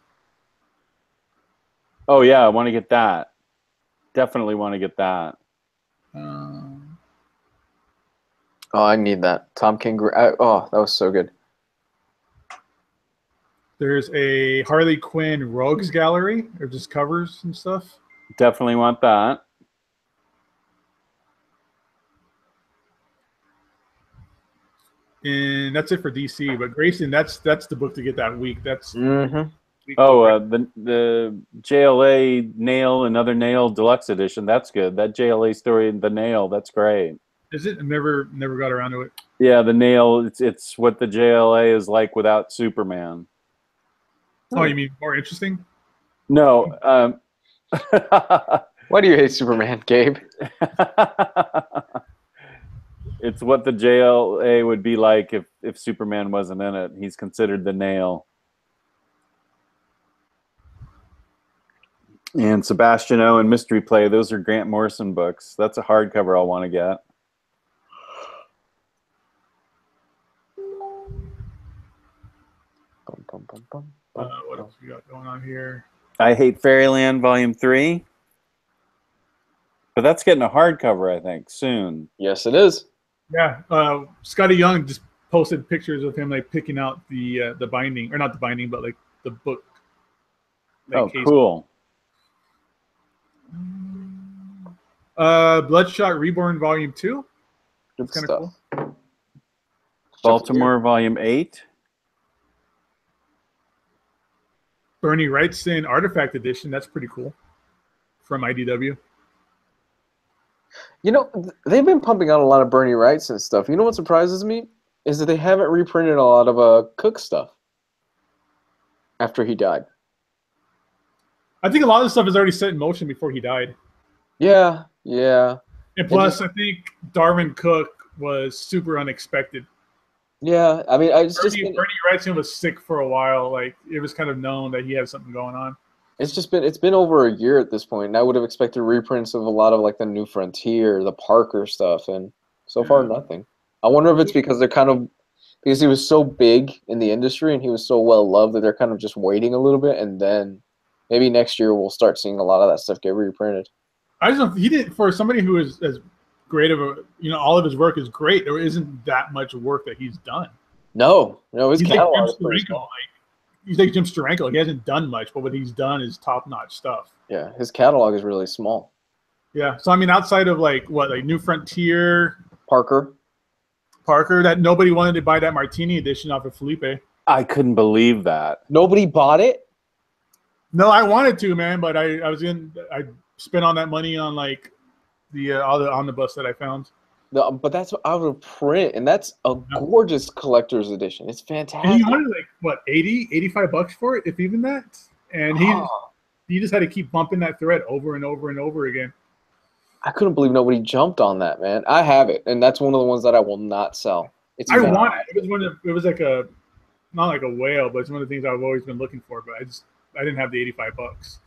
Speaker 2: Oh, yeah, I want to get that. Definitely want to get that.
Speaker 1: Oh, I need that. Tom King. Oh, that was so good.
Speaker 3: There's a Harley Quinn Rogues Gallery, or just covers and stuff.
Speaker 2: Definitely want that.
Speaker 3: And that's it for DC. But Grayson, that's the book to get that week. That's
Speaker 2: the JLA Nail, another Nail Deluxe Edition. That's good. That JLA story, The Nail, that's great.
Speaker 3: Is it? I never got around to it.
Speaker 2: Yeah, The Nail. It's what the JLA is like without Superman.
Speaker 3: Oh, you mean more interesting?
Speaker 2: No.
Speaker 1: Why do you hate Superman, Gabe?
Speaker 2: It's what the JLA would be like if Superman wasn't in it. He's considered the Nail. And Sebastian O and Mystery Play, those are Grant Morrison books. That's a hardcover I'll want to get.
Speaker 3: What else we got going on here?
Speaker 2: I Hate Fairyland Volume 3. But that's getting a hardcover, I think, soon.
Speaker 1: Yes, it is.
Speaker 3: Yeah. Scotty Young just posted pictures of him like picking out the binding, or not the binding, but like the book.
Speaker 2: Oh, cool.
Speaker 3: Bloodshot Reborn Volume 2.
Speaker 1: Good
Speaker 3: That's kind
Speaker 1: stuff.
Speaker 3: of cool.
Speaker 2: Baltimore Volume 8.
Speaker 3: Bernie Wrightson Artifact Edition. That's pretty cool. From IDW.
Speaker 1: You know, they've been pumping out a lot of Bernie Wrightson stuff. You know what surprises me? Is that they haven't reprinted a lot of Cook stuff after he died.
Speaker 3: I think a lot of the stuff is already set in motion before he died.
Speaker 1: Yeah, yeah.
Speaker 3: And plus, I think Darwin Cook was super unexpected.
Speaker 1: Yeah, I mean,
Speaker 3: Bernie Wrightson was sick for a while. Like, it was kind of known that he had something going on.
Speaker 1: It's been over a year at this point, and I would have expected reprints of a lot of like the New Frontier, the Parker stuff, and so far nothing. I wonder if it's because because he was so big in the industry and he was so well loved that they're kind of just waiting a little bit, and then maybe next year we'll start seeing a lot of that stuff get reprinted.
Speaker 3: I just don't. He didn't, for somebody who is as great of a, all of his work is great. There isn't that much work that he's done.
Speaker 1: No, his catalog is
Speaker 3: pretty small. You think Jim Steranko, he hasn't done much, but what he's done is top-notch stuff.
Speaker 1: Yeah, his catalog is really small.
Speaker 3: Yeah, so I mean, outside of like New Frontier,
Speaker 1: Parker,
Speaker 3: that nobody wanted to buy that Martini edition off of Felipe.
Speaker 2: I couldn't believe that.
Speaker 1: Nobody bought it?
Speaker 3: No, I wanted to, man, but I spent all that money on like all the omnibus that I found.
Speaker 1: But that's out of print, and that's a gorgeous collector's edition. It's fantastic.
Speaker 3: And he wanted like what, $85 for it, if even that. And he just had to keep bumping that thread over and over and over again.
Speaker 1: I couldn't believe nobody jumped on that, man. I have it, and that's one of the ones that I will not sell.
Speaker 3: I want it. It was like a, not like a whale, but it's one of the things I've always been looking for. But I didn't have the $85.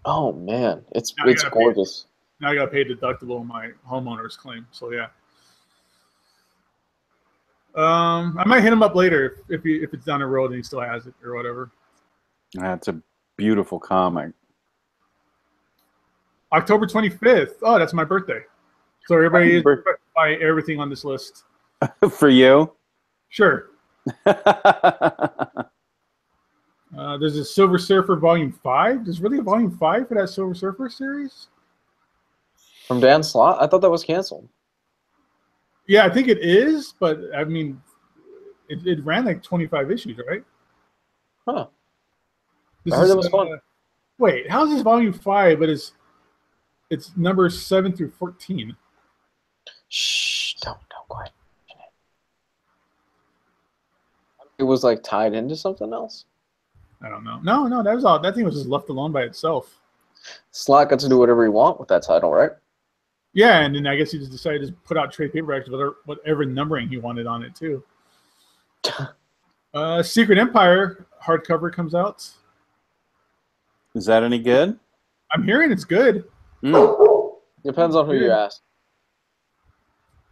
Speaker 1: Oh man, it's gorgeous.
Speaker 3: Now I got to pay deductible on my homeowner's claim. So yeah. I might hit him up later if it's down the road and he still has it or whatever.
Speaker 2: That's a beautiful comic.
Speaker 3: October 25th. Oh, that's my birthday. So everybody is buy everything on this list.
Speaker 2: For you?
Speaker 3: Sure. There's a Silver Surfer Volume 5. There's really a Volume 5 for that Silver Surfer series?
Speaker 1: From Dan Slott? I thought that was canceled.
Speaker 3: Yeah, I think it is, but I mean, it ran like 25 issues, right?
Speaker 1: Huh. I heard that was fun.
Speaker 3: Wait, how is this Volume 5, but it's numbers 7 through 14?
Speaker 1: Shh, don't question it. It was like tied into something else?
Speaker 3: I don't know. No, that was all. That thing was just left alone by itself.
Speaker 1: Slot got to do whatever he want with that title, right?
Speaker 3: Yeah, and then I guess he just decided to put out trade paperbacks with whatever numbering he wanted on it too. Secret Empire hardcover comes out.
Speaker 2: Is that any good?
Speaker 3: I'm hearing it's good.
Speaker 1: Depends on who you ask.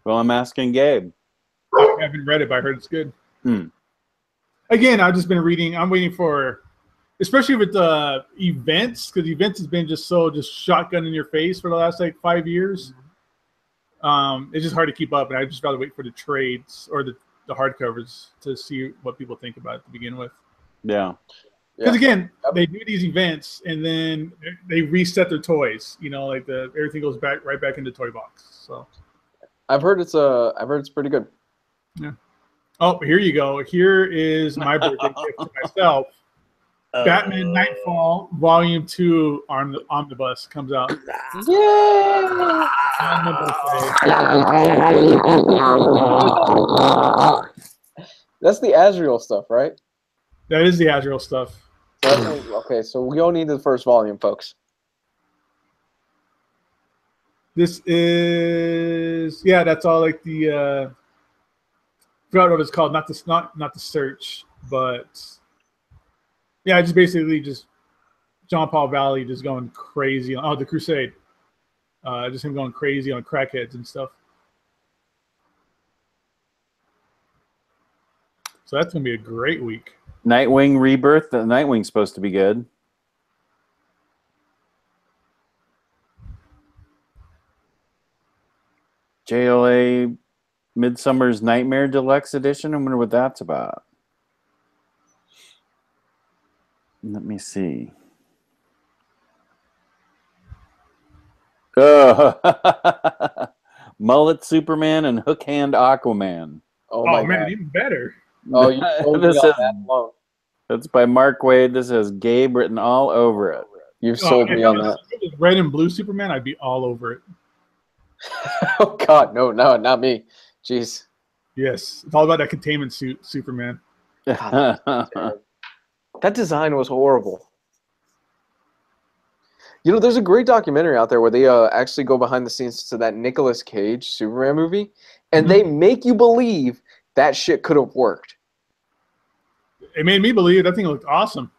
Speaker 2: Well, I'm asking Gabe.
Speaker 3: I haven't read it, but I heard it's good. Again, I've just been reading. I'm waiting for, especially with the events, because events has been just shotgun in your face for the last like 5 years. It's just hard to keep up, and I'd just rather wait for the trades or the hardcovers to see what people think about it to begin with.
Speaker 2: Yeah.
Speaker 3: Because again, they do these events and then they reset their toys. You know, like everything goes right back into toy box. So
Speaker 1: I've heard it's pretty good.
Speaker 3: Yeah. Oh, here you go. Here is my birthday gift to myself. Batman Nightfall Volume 2 Omnibus comes out.
Speaker 1: Yeah! That's the Azrael stuff, right?
Speaker 3: That is the Azrael stuff.
Speaker 1: Okay, so we all need the first volume, folks.
Speaker 3: This is that's all like the I forgot what it's called. Not the search, but yeah, just basically just John Paul Valley just going crazy on the Crusade. Just him going crazy on crackheads and stuff. So that's gonna be a great week.
Speaker 2: Nightwing Rebirth. The Nightwing's supposed to be good. JLA Midsummer's Nightmare Deluxe Edition. I wonder what that's about. Let me see. Mullet Superman and Hook Hand Aquaman.
Speaker 3: Oh man, God. Even better.
Speaker 1: Oh, you told me that long.
Speaker 2: That's by Mark Waid. This has Gabe written all over it.
Speaker 1: You've sold me on that.
Speaker 3: If it was red and blue Superman, I'd be all over it.
Speaker 1: Oh God, no, not me. Jeez.
Speaker 3: Yes, it's all about that containment suit, Superman.
Speaker 1: God, that design was horrible. You know, there's a great documentary out there where they actually go behind the scenes to that Nicolas Cage Superman movie, and they make you believe that shit could have worked.
Speaker 3: It made me believe that thing looked awesome.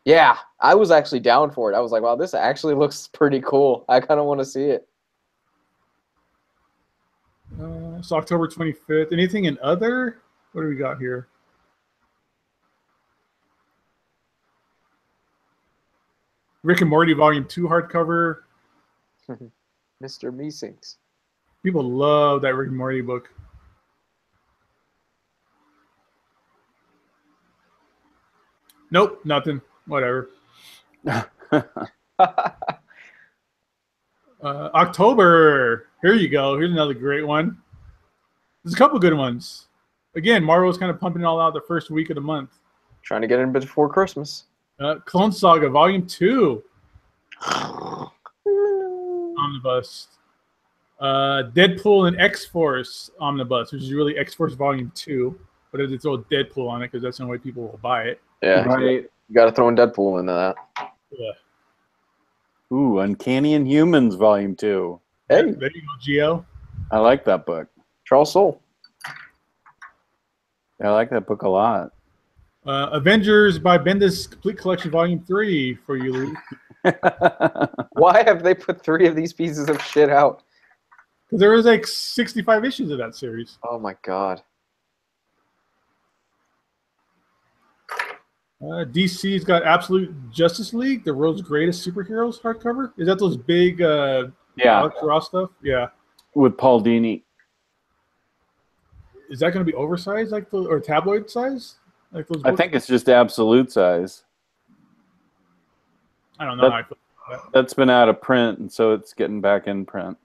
Speaker 1: Yeah, I was actually down for it. I was like, wow, this actually looks pretty cool. I kind of want to see it.
Speaker 3: So October 25th. Anything in other? What do we got here? Rick and Morty Volume 2 hardcover.
Speaker 1: Mr. Meesinks.
Speaker 3: People love that Rick and Morty book. Nope, nothing. Whatever. October. Here you go. Here's another great one. There's a couple good ones. Again, Marvel's kind of pumping it all out the first week of the month.
Speaker 1: Trying to get in before Christmas.
Speaker 3: Clone Saga Volume 2. Omnibus. Deadpool and X-Force Omnibus, which is really X-Force Volume 2. But they throw Deadpool on it because that's the only way people will buy it.
Speaker 1: Yeah,
Speaker 2: right.
Speaker 1: You got to throw in Deadpool into that.
Speaker 3: Yeah.
Speaker 2: Ooh, Uncanny Inhumans Volume 2.
Speaker 1: Hey.
Speaker 3: There you go, Gio.
Speaker 2: I like that book.
Speaker 1: Charles Soule.
Speaker 2: I like that book a lot.
Speaker 3: Avengers by Bendis Complete Collection Volume 3 for you, Lee.
Speaker 1: Why have they put 3 of these pieces of shit out?
Speaker 3: Because there was like 65 issues of that series.
Speaker 1: Oh my god.
Speaker 3: DC's got Absolute Justice League, the world's greatest superheroes hardcover. Is that those big
Speaker 2: Yeah.
Speaker 3: Alex Ross stuff? Yeah.
Speaker 2: With Paul Dini.
Speaker 3: Is that going to be oversized, like or tabloid size, like those?
Speaker 2: I think it's just absolute size.
Speaker 3: I don't know. How I feel about that.
Speaker 2: That's been out of print, and so it's getting back in print.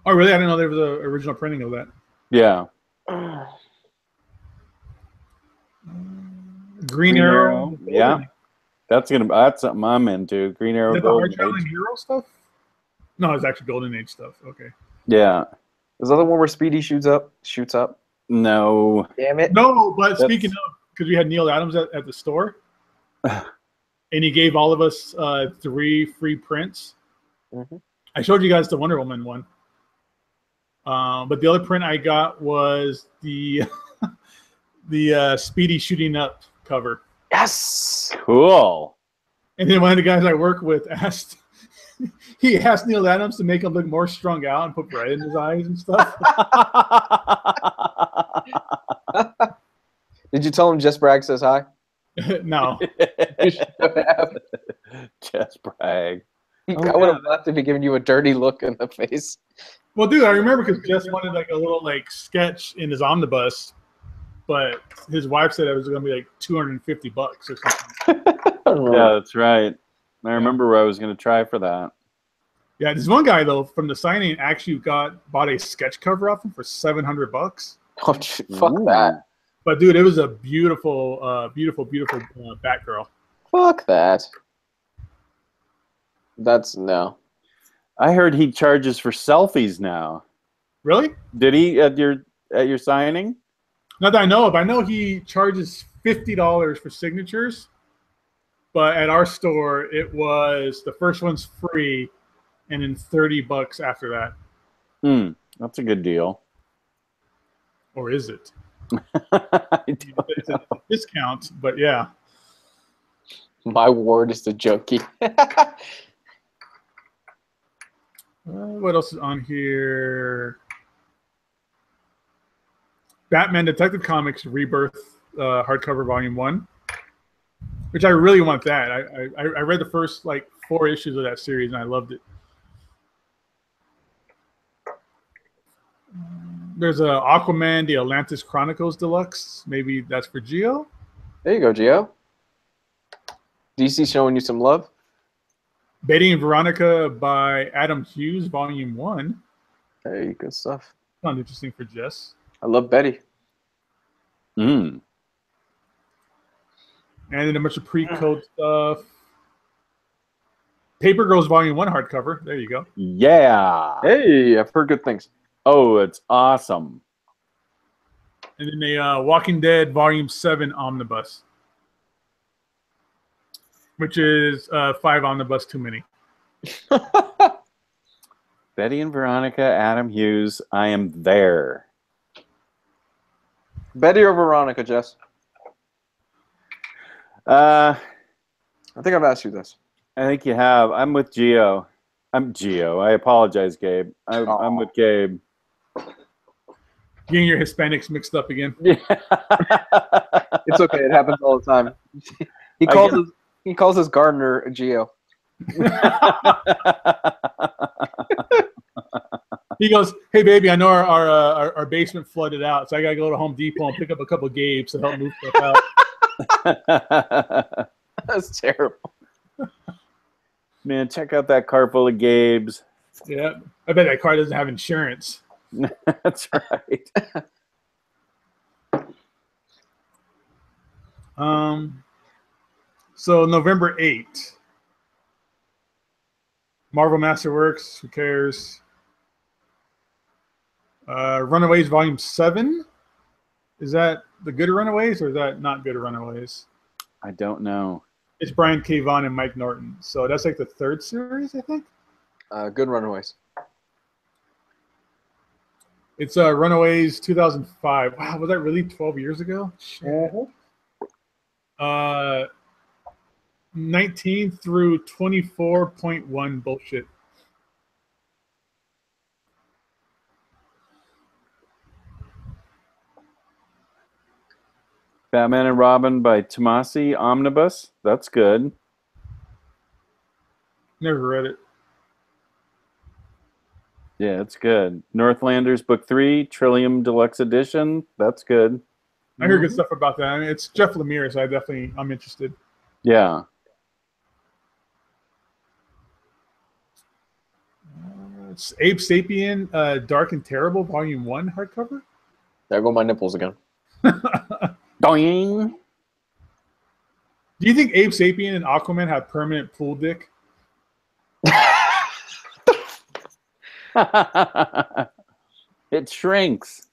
Speaker 3: Oh, really? I didn't know there was an original printing of that.
Speaker 2: Yeah.
Speaker 3: Green Arrow.
Speaker 2: Yeah. That's something I'm into. Green Arrow.
Speaker 3: Is that the
Speaker 2: Golden
Speaker 3: Hard Traveling
Speaker 2: Age.
Speaker 3: Hero stuff? No, it's actually Golden Age stuff. Okay.
Speaker 2: Yeah.
Speaker 1: Is that the one where Speedy shoots up?
Speaker 2: No.
Speaker 1: Damn it.
Speaker 3: No, but speaking of, because we had Neil Adams at the store, and he gave all of us 3 free prints.
Speaker 1: Mm-hmm.
Speaker 3: I showed you guys the Wonder Woman one. But the other print I got was the the Speedy shooting up cover.
Speaker 1: Yes.
Speaker 2: Cool.
Speaker 3: And then one of the guys I work with asked Neil Adams to make him look more strung out and put red in his eyes and stuff.
Speaker 1: Did you tell him Jess Bragg says hi?
Speaker 3: No.
Speaker 2: Jess Bragg.
Speaker 1: I would have laughed if he given you a dirty look in the face.
Speaker 3: Well, dude, I remember because Jess wanted like a little like sketch in his omnibus, but his wife said it was going to be like $250 or something.
Speaker 2: Yeah, that's right. I remember where I was going to try for that.
Speaker 3: Yeah, this one guy though from the signing actually bought a sketch cover off him for $700.
Speaker 1: Oh, fuck that.
Speaker 3: But dude, it was a beautiful, beautiful Batgirl.
Speaker 1: Fuck that. That's no.
Speaker 2: I heard he charges for selfies now.
Speaker 3: Really?
Speaker 2: Did he at your signing?
Speaker 3: Not that I know of. I know he charges $50 for signatures, but at our store it was the first one's free, and then $30 after that.
Speaker 2: That's a good deal.
Speaker 3: Or is it?
Speaker 2: It's
Speaker 3: a discount, but yeah.
Speaker 1: My ward is the junkie.
Speaker 3: What else is on here? Batman Detective Comics Rebirth hardcover volume 1, which I really want that. I read the first like 4 issues of that series and I loved it. There's a Aquaman, the Atlantis Chronicles Deluxe. Maybe that's for Gio.
Speaker 1: There you go, Gio. DC showing you some love.
Speaker 3: Betty and Veronica by Adam Hughes, Volume 1.
Speaker 1: Hey, good stuff.
Speaker 3: Sounds interesting for Jess.
Speaker 1: I love Betty.
Speaker 3: And then a bunch of pre-code stuff. Paper Girls Volume 1 hardcover. There you go.
Speaker 2: Yeah.
Speaker 1: Hey, I've heard good things.
Speaker 2: Oh, it's awesome.
Speaker 3: And then the Walking Dead Volume 7 Omnibus, which is 5 omnibus too many.
Speaker 2: Betty and Veronica, Adam Hughes, I am there.
Speaker 1: Betty or Veronica, Jess? I think I've asked you this.
Speaker 2: I think you have. I'm with Gio. I'm Gio. I apologize, Gabe. I'm with Gabe.
Speaker 3: Getting your Hispanics mixed up again.
Speaker 2: Yeah.
Speaker 1: It's okay. It happens all the time. He calls his gardener a Gio.
Speaker 3: He goes, "Hey, baby, I know our basement flooded out, so I got to go to Home Depot and pick up a couple of Gabes to help move stuff out."
Speaker 1: That's terrible.
Speaker 2: Man, check out that car full of Gabes.
Speaker 3: Yeah, I bet that car doesn't have insurance.
Speaker 2: That's right.
Speaker 3: So November 8th, Marvel Masterworks. Who cares? Runaways Volume 7. Is that the Good Runaways or is that not Good Runaways?
Speaker 2: I don't know.
Speaker 3: It's Brian K. Vaughan and Mike Norton. So that's like the 3rd series, I think.
Speaker 1: Good Runaways.
Speaker 3: It's Runaways 2005. Wow, was that really 12 years ago? Shit. 19 through 24.1 bullshit.
Speaker 2: Batman and Robin by Tomasi, Omnibus. That's good.
Speaker 3: Never read it.
Speaker 2: Yeah, it's good. Northlanders Book 3, Trillium Deluxe Edition. That's good.
Speaker 3: I heard good stuff about that. I mean, it's Jeff Lemire, so I'm interested.
Speaker 2: Yeah.
Speaker 3: It's Abe Sapien, Dark and Terrible, Volume 1 hardcover.
Speaker 1: There go my nipples again.
Speaker 2: Doing.
Speaker 3: Do you think Abe Sapien and Aquaman have permanent pool dick?
Speaker 2: It shrinks.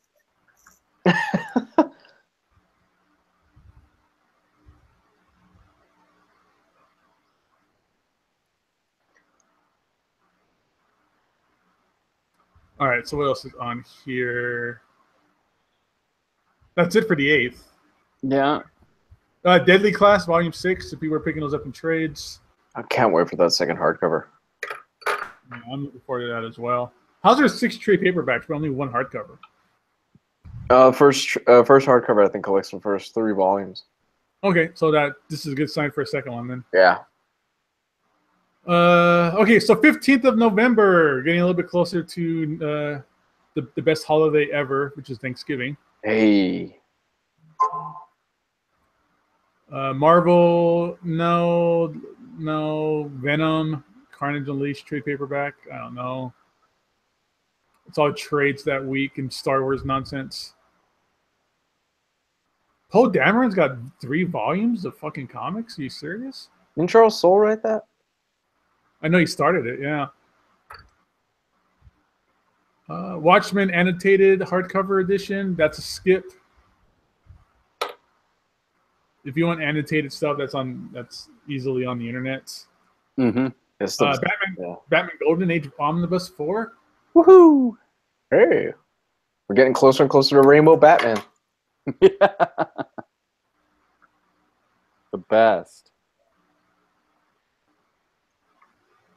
Speaker 3: All right, so what else is on here? That's it for the 8th.
Speaker 2: Yeah.
Speaker 3: Deadly Class, Volume 6, if people are picking those up in trades.
Speaker 1: I can't wait for that second hardcover.
Speaker 3: Yeah, I'm looking forward to that as well. How's there 6 trade paperbacks, but only 1 hardcover?
Speaker 1: First hardcover, I think, collects the first 3 volumes.
Speaker 3: Okay, so this is a good sign for a second one then.
Speaker 1: Yeah.
Speaker 3: Okay, so 15th of November, getting a little bit closer to the best holiday ever, which is Thanksgiving.
Speaker 1: Hey.
Speaker 3: Marvel, no. Venom, Carnage Unleashed trade paperback. I don't know. It's all trades that week and Star Wars nonsense. Poe Dameron's got 3 volumes of fucking comics. Are you serious?
Speaker 1: Didn't Charles Soule write that?
Speaker 3: I know he started it, yeah. Watchmen annotated hardcover edition. That's a skip. If you want annotated stuff, that's easily on the internet.
Speaker 2: Mm-hmm.
Speaker 3: Batman Golden Age Omnibus 4.
Speaker 2: Woohoo!
Speaker 1: Hey. We're getting closer and closer to Rainbow Batman.
Speaker 2: Yeah. The best.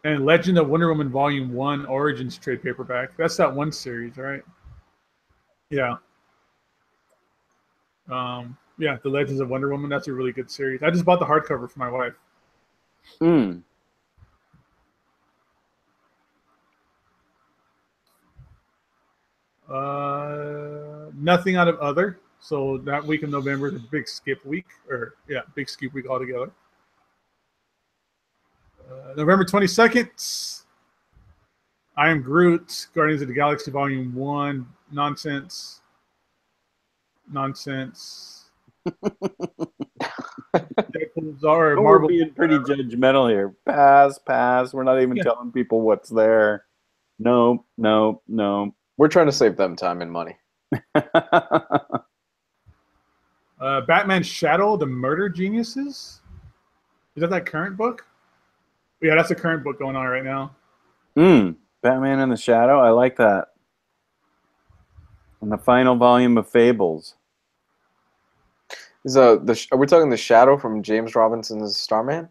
Speaker 3: And Legend of Wonder Woman Volume 1 Origins trade paperback. That's that one series, right? Yeah. Yeah, The Legends of Wonder Woman. That's a really good series. I just bought the hardcover for my wife.
Speaker 2: Mm.
Speaker 3: Nothing out of other. So that week in November is a big skip week. Big skip week altogether. November 22nd, I Am Groot, Guardians of the Galaxy Volume 1, nonsense.
Speaker 2: We're being pretty judgmental here. Pass. We're not even telling people what's there. No.
Speaker 1: We're trying to save them time and money.
Speaker 3: Batman Shadow, The Murder Geniuses. Is that current book? Yeah, that's a current book going on right now.
Speaker 2: Batman in the Shadow. I like that. And the final volume of Fables.
Speaker 1: Are we talking the Shadow from James Robinson's Starman?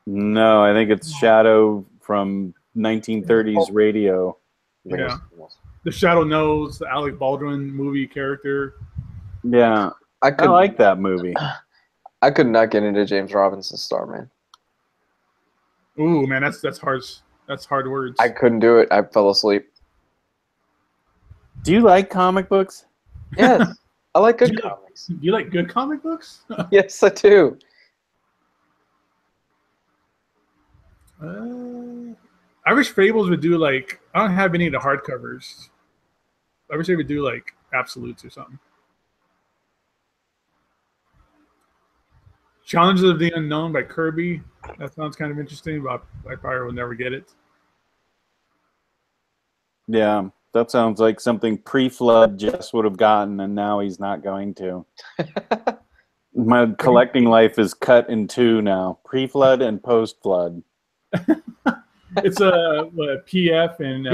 Speaker 2: No, I think it's Shadow from 1930s radio.
Speaker 3: Yeah. The Shadow Knows, the Alec Baldwin movie character.
Speaker 2: Yeah. I like that movie.
Speaker 1: I could not get into James Robinson's Starman.
Speaker 3: Ooh, man, that's hard. That's hard words.
Speaker 1: I couldn't do it. I fell asleep.
Speaker 2: Do you like comic books?
Speaker 1: Yes. I like good comics.
Speaker 3: Do you like good comic books?
Speaker 1: Yes, I do.
Speaker 3: I wish Fables would do I don't have any of the hardcovers. I wish they would do Absolutes or something. Challenges of the Unknown by Kirby. That sounds kind of interesting, but I probably will never get it.
Speaker 2: Yeah, that sounds like something pre-flood Jess would have gotten, and now he's not going to. My collecting life is cut in 2 now: pre-flood and post-flood.
Speaker 3: It's a PF and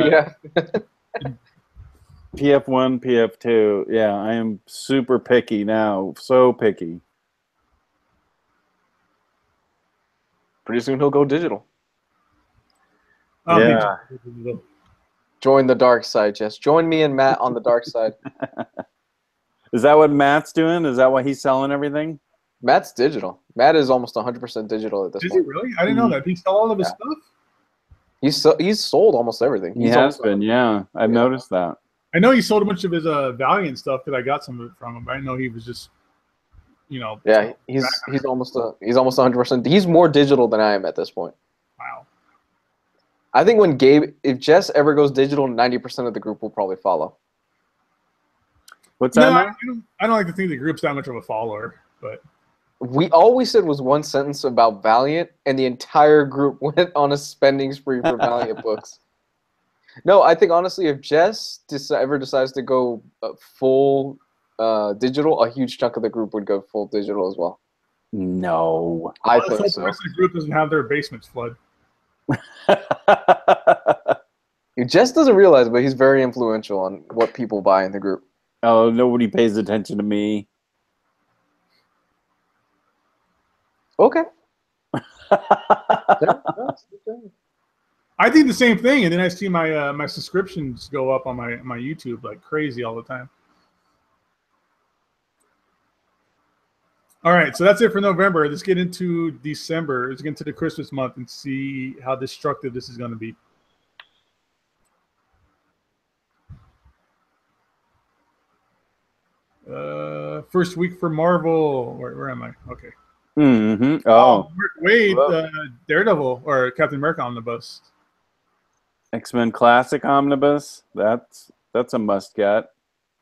Speaker 2: PF1, PF2. Yeah, I am super picky now. So picky.
Speaker 1: Pretty soon he'll go digital.
Speaker 2: Yeah.
Speaker 1: Join the dark side, Jess. Join me and Matt on the dark side.
Speaker 2: Is that what Matt's doing? Is that why he's selling everything?
Speaker 1: Matt's digital. Matt is almost 100% digital at this
Speaker 3: Is
Speaker 1: point.
Speaker 3: he really? I didn't know that. Did he sell all of his stuff?
Speaker 1: He's sold almost everything.
Speaker 2: He has been, yeah. I've noticed that.
Speaker 3: I know he sold a bunch of his Valiant stuff because I got some of it from him. But I know he was just,
Speaker 1: Yeah, he's almost 100%. He's more digital than I am at this point.
Speaker 3: Wow.
Speaker 1: I think when Gabe, if Jess ever goes digital, 90% of the group will probably follow.
Speaker 2: What's that?
Speaker 3: I don't like to think the group's that much of a follower, but
Speaker 1: All we said was one sentence about Valiant, and the entire group went on a spending spree for Valiant books. No, I think honestly, if Jess ever decides to go full digital, a huge chunk of the group would go full digital as well.
Speaker 2: No,
Speaker 1: I think so.
Speaker 3: The rest of the group doesn't have their basements flood.
Speaker 1: Jess doesn't realize, but he's very influential on what people buy in the group.
Speaker 2: Oh, nobody pays attention to me.
Speaker 1: Okay.
Speaker 3: I think the same thing, and then I see my my subscriptions go up on my YouTube like crazy all the time. All right, so that's it for November. Let's get into December. Let's get into the Christmas month and see how destructive this is going to be. First week for Marvel. Where am I? Okay.
Speaker 2: Mm-hmm. Oh,
Speaker 3: Wait, Daredevil or Captain America Omnibus.
Speaker 2: X-Men Classic Omnibus. That's a must get.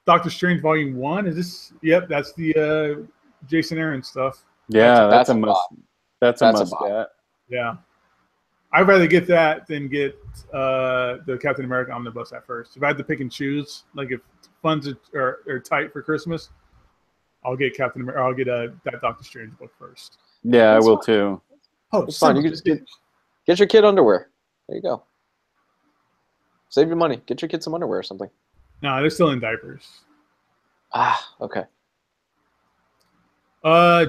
Speaker 3: Doctor Strange Volume 1. Is this? Yep, that's the Jason Aaron stuff.
Speaker 2: Yeah, that's a must. That's a must get.
Speaker 3: Yeah, I'd rather get that than get the Captain America Omnibus at first. If I had to pick and choose, like if funds are tight for Christmas, I'll get Captain America. I'll get that Doctor Strange book first.
Speaker 2: Yeah, I will too.
Speaker 3: Oh,
Speaker 1: it's fine. You can just get your kid underwear. There you go. Save your money. Get your kid some underwear or something.
Speaker 3: No, they're still in diapers.
Speaker 1: Ah, okay.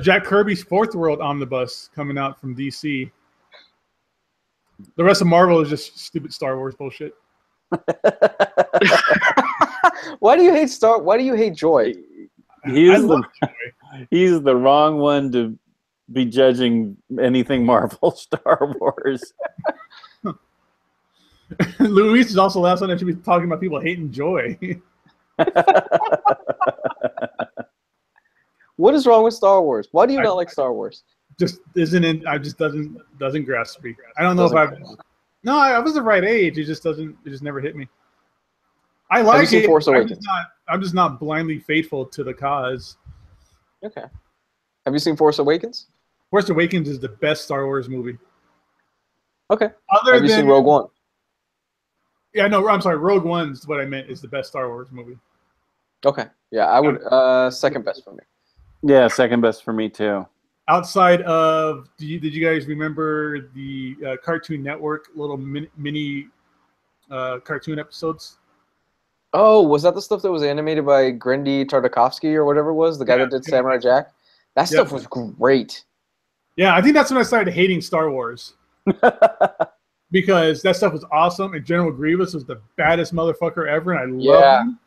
Speaker 3: Jack Kirby's Fourth World Omnibus coming out from DC. The rest of Marvel is just stupid Star Wars bullshit.
Speaker 1: Why do you hate Joy?
Speaker 2: He's the wrong one to be judging anything Marvel Star Wars.
Speaker 3: Luis is also the last one that should be talking about people hating Joy.
Speaker 1: What is wrong with Star Wars? Why do you not like Star Wars?
Speaker 3: Just isn't in. I just doesn't grasp me. I don't know if I've. No, I was the right age. It just doesn't. It just never hit me. I like it.
Speaker 1: Force Awakens?
Speaker 3: I'm just not blindly faithful to the cause.
Speaker 1: Okay. Have you seen Force Awakens?
Speaker 3: Force Awakens is the best Star Wars movie.
Speaker 1: Okay. Have you seen Rogue One?
Speaker 3: Yeah, no, I'm sorry. Rogue One's what I meant is the best Star Wars movie.
Speaker 1: Okay. Yeah, I would. Second best for me.
Speaker 2: Yeah, second best for me too.
Speaker 3: Outside of, did you guys remember the Cartoon Network little mini cartoon episodes?
Speaker 1: Oh, was that the stuff that was animated by Grindy Tartakovsky or whatever it was? The guy that did Samurai Jack? That stuff was great.
Speaker 3: Yeah, I think that's when I started hating Star Wars. Because that stuff was awesome, and General Grievous was the baddest motherfucker ever, and I loved him.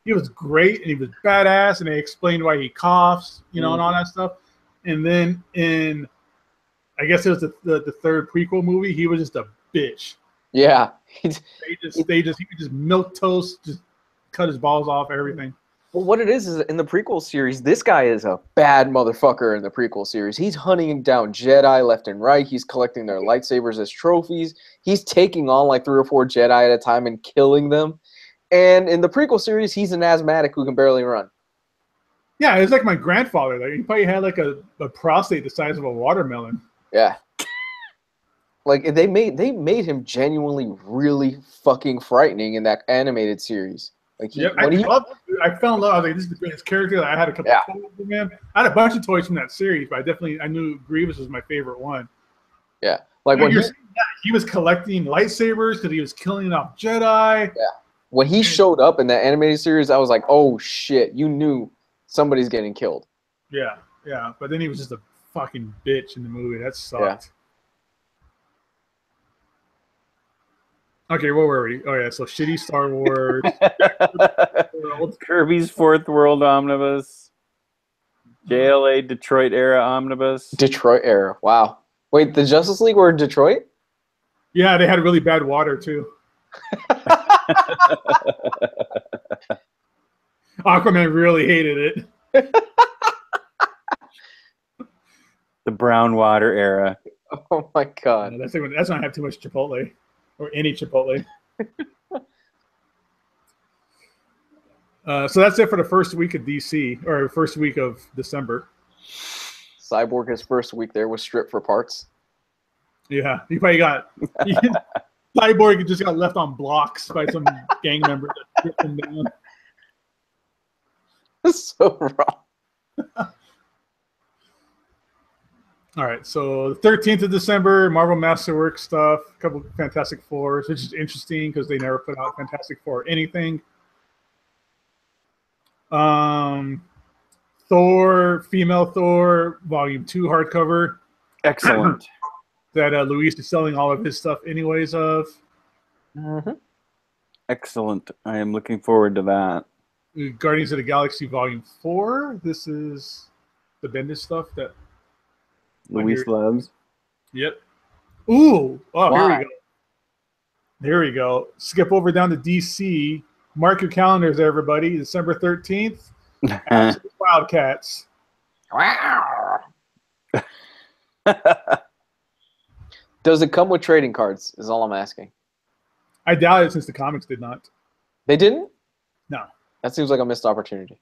Speaker 3: He was great, and he was badass, and they explained why he coughs, and all that stuff. And then in, I guess it was the third prequel movie, he was just a bitch.
Speaker 1: Yeah.
Speaker 3: He could just milk toast, just cut his balls off, everything.
Speaker 1: Well, what it is in the prequel series, this guy is a bad motherfucker in the prequel series. He's hunting down Jedi left and right. He's collecting their lightsabers as trophies. He's taking on like 3 or 4 Jedi at a time and killing them. And in the prequel series, he's an asthmatic who can barely run.
Speaker 3: Yeah, it's like my grandfather. Like, he probably had like a prostate the size of a watermelon.
Speaker 1: Yeah. Like they made him genuinely really fucking frightening in that animated series. Like
Speaker 3: I fell in love. I was like, this is the greatest character. I had a couple of toys from him. I had a bunch of toys from that series, but I knew Grievous was my favorite one.
Speaker 1: Yeah. Like when
Speaker 3: he was collecting lightsabers because he was killing off Jedi.
Speaker 1: Yeah. When he showed up in that animated series, I was like, oh shit, you knew somebody's getting killed.
Speaker 3: Yeah, yeah. But then he was just a fucking bitch in the movie. That sucked. Okay, where were we? Oh yeah, so shitty Star Wars. World.
Speaker 2: Kirby's Fourth World Omnibus. JLA Detroit era Omnibus.
Speaker 1: Detroit era. Wow. Wait, the Justice League were in Detroit?
Speaker 3: Yeah, they had really bad water too. Aquaman really hated it.
Speaker 2: The brown water era.
Speaker 1: Oh my god.
Speaker 3: That's when I have too much Chipotle, or any Chipotle. So that's it for the first week of DC, or first week of December.
Speaker 1: Cyborg, his first week there was stripped for parts.
Speaker 3: Yeah, he probably got Cyborg just got left on blocks by some gang member that stripped him down.
Speaker 1: That's so wrong.
Speaker 3: All right, so the 13th of December, Marvel Masterworks stuff, a couple of Fantastic Fours, which is interesting because they never put out Fantastic Four or anything. Thor, Female Thor, Volume 2 hardcover.
Speaker 2: Excellent.
Speaker 3: That Luis is selling all of his stuff anyways of.
Speaker 1: Mm-hmm.
Speaker 2: Excellent. I am looking forward to that.
Speaker 3: Guardians of the Galaxy Volume 4. This is the Bendis stuff that
Speaker 2: Luis loves.
Speaker 3: Yep. Ooh. Oh,
Speaker 1: Why?
Speaker 3: here we go. Here we go. Skip over down to DC. Mark your calendars, everybody. December 13th. Wildcats.
Speaker 1: Wow. Does it come with trading cards? Is all I'm asking.
Speaker 3: I doubt it since the comics did not.
Speaker 1: They didn't?
Speaker 3: No.
Speaker 1: That seems like a missed opportunity.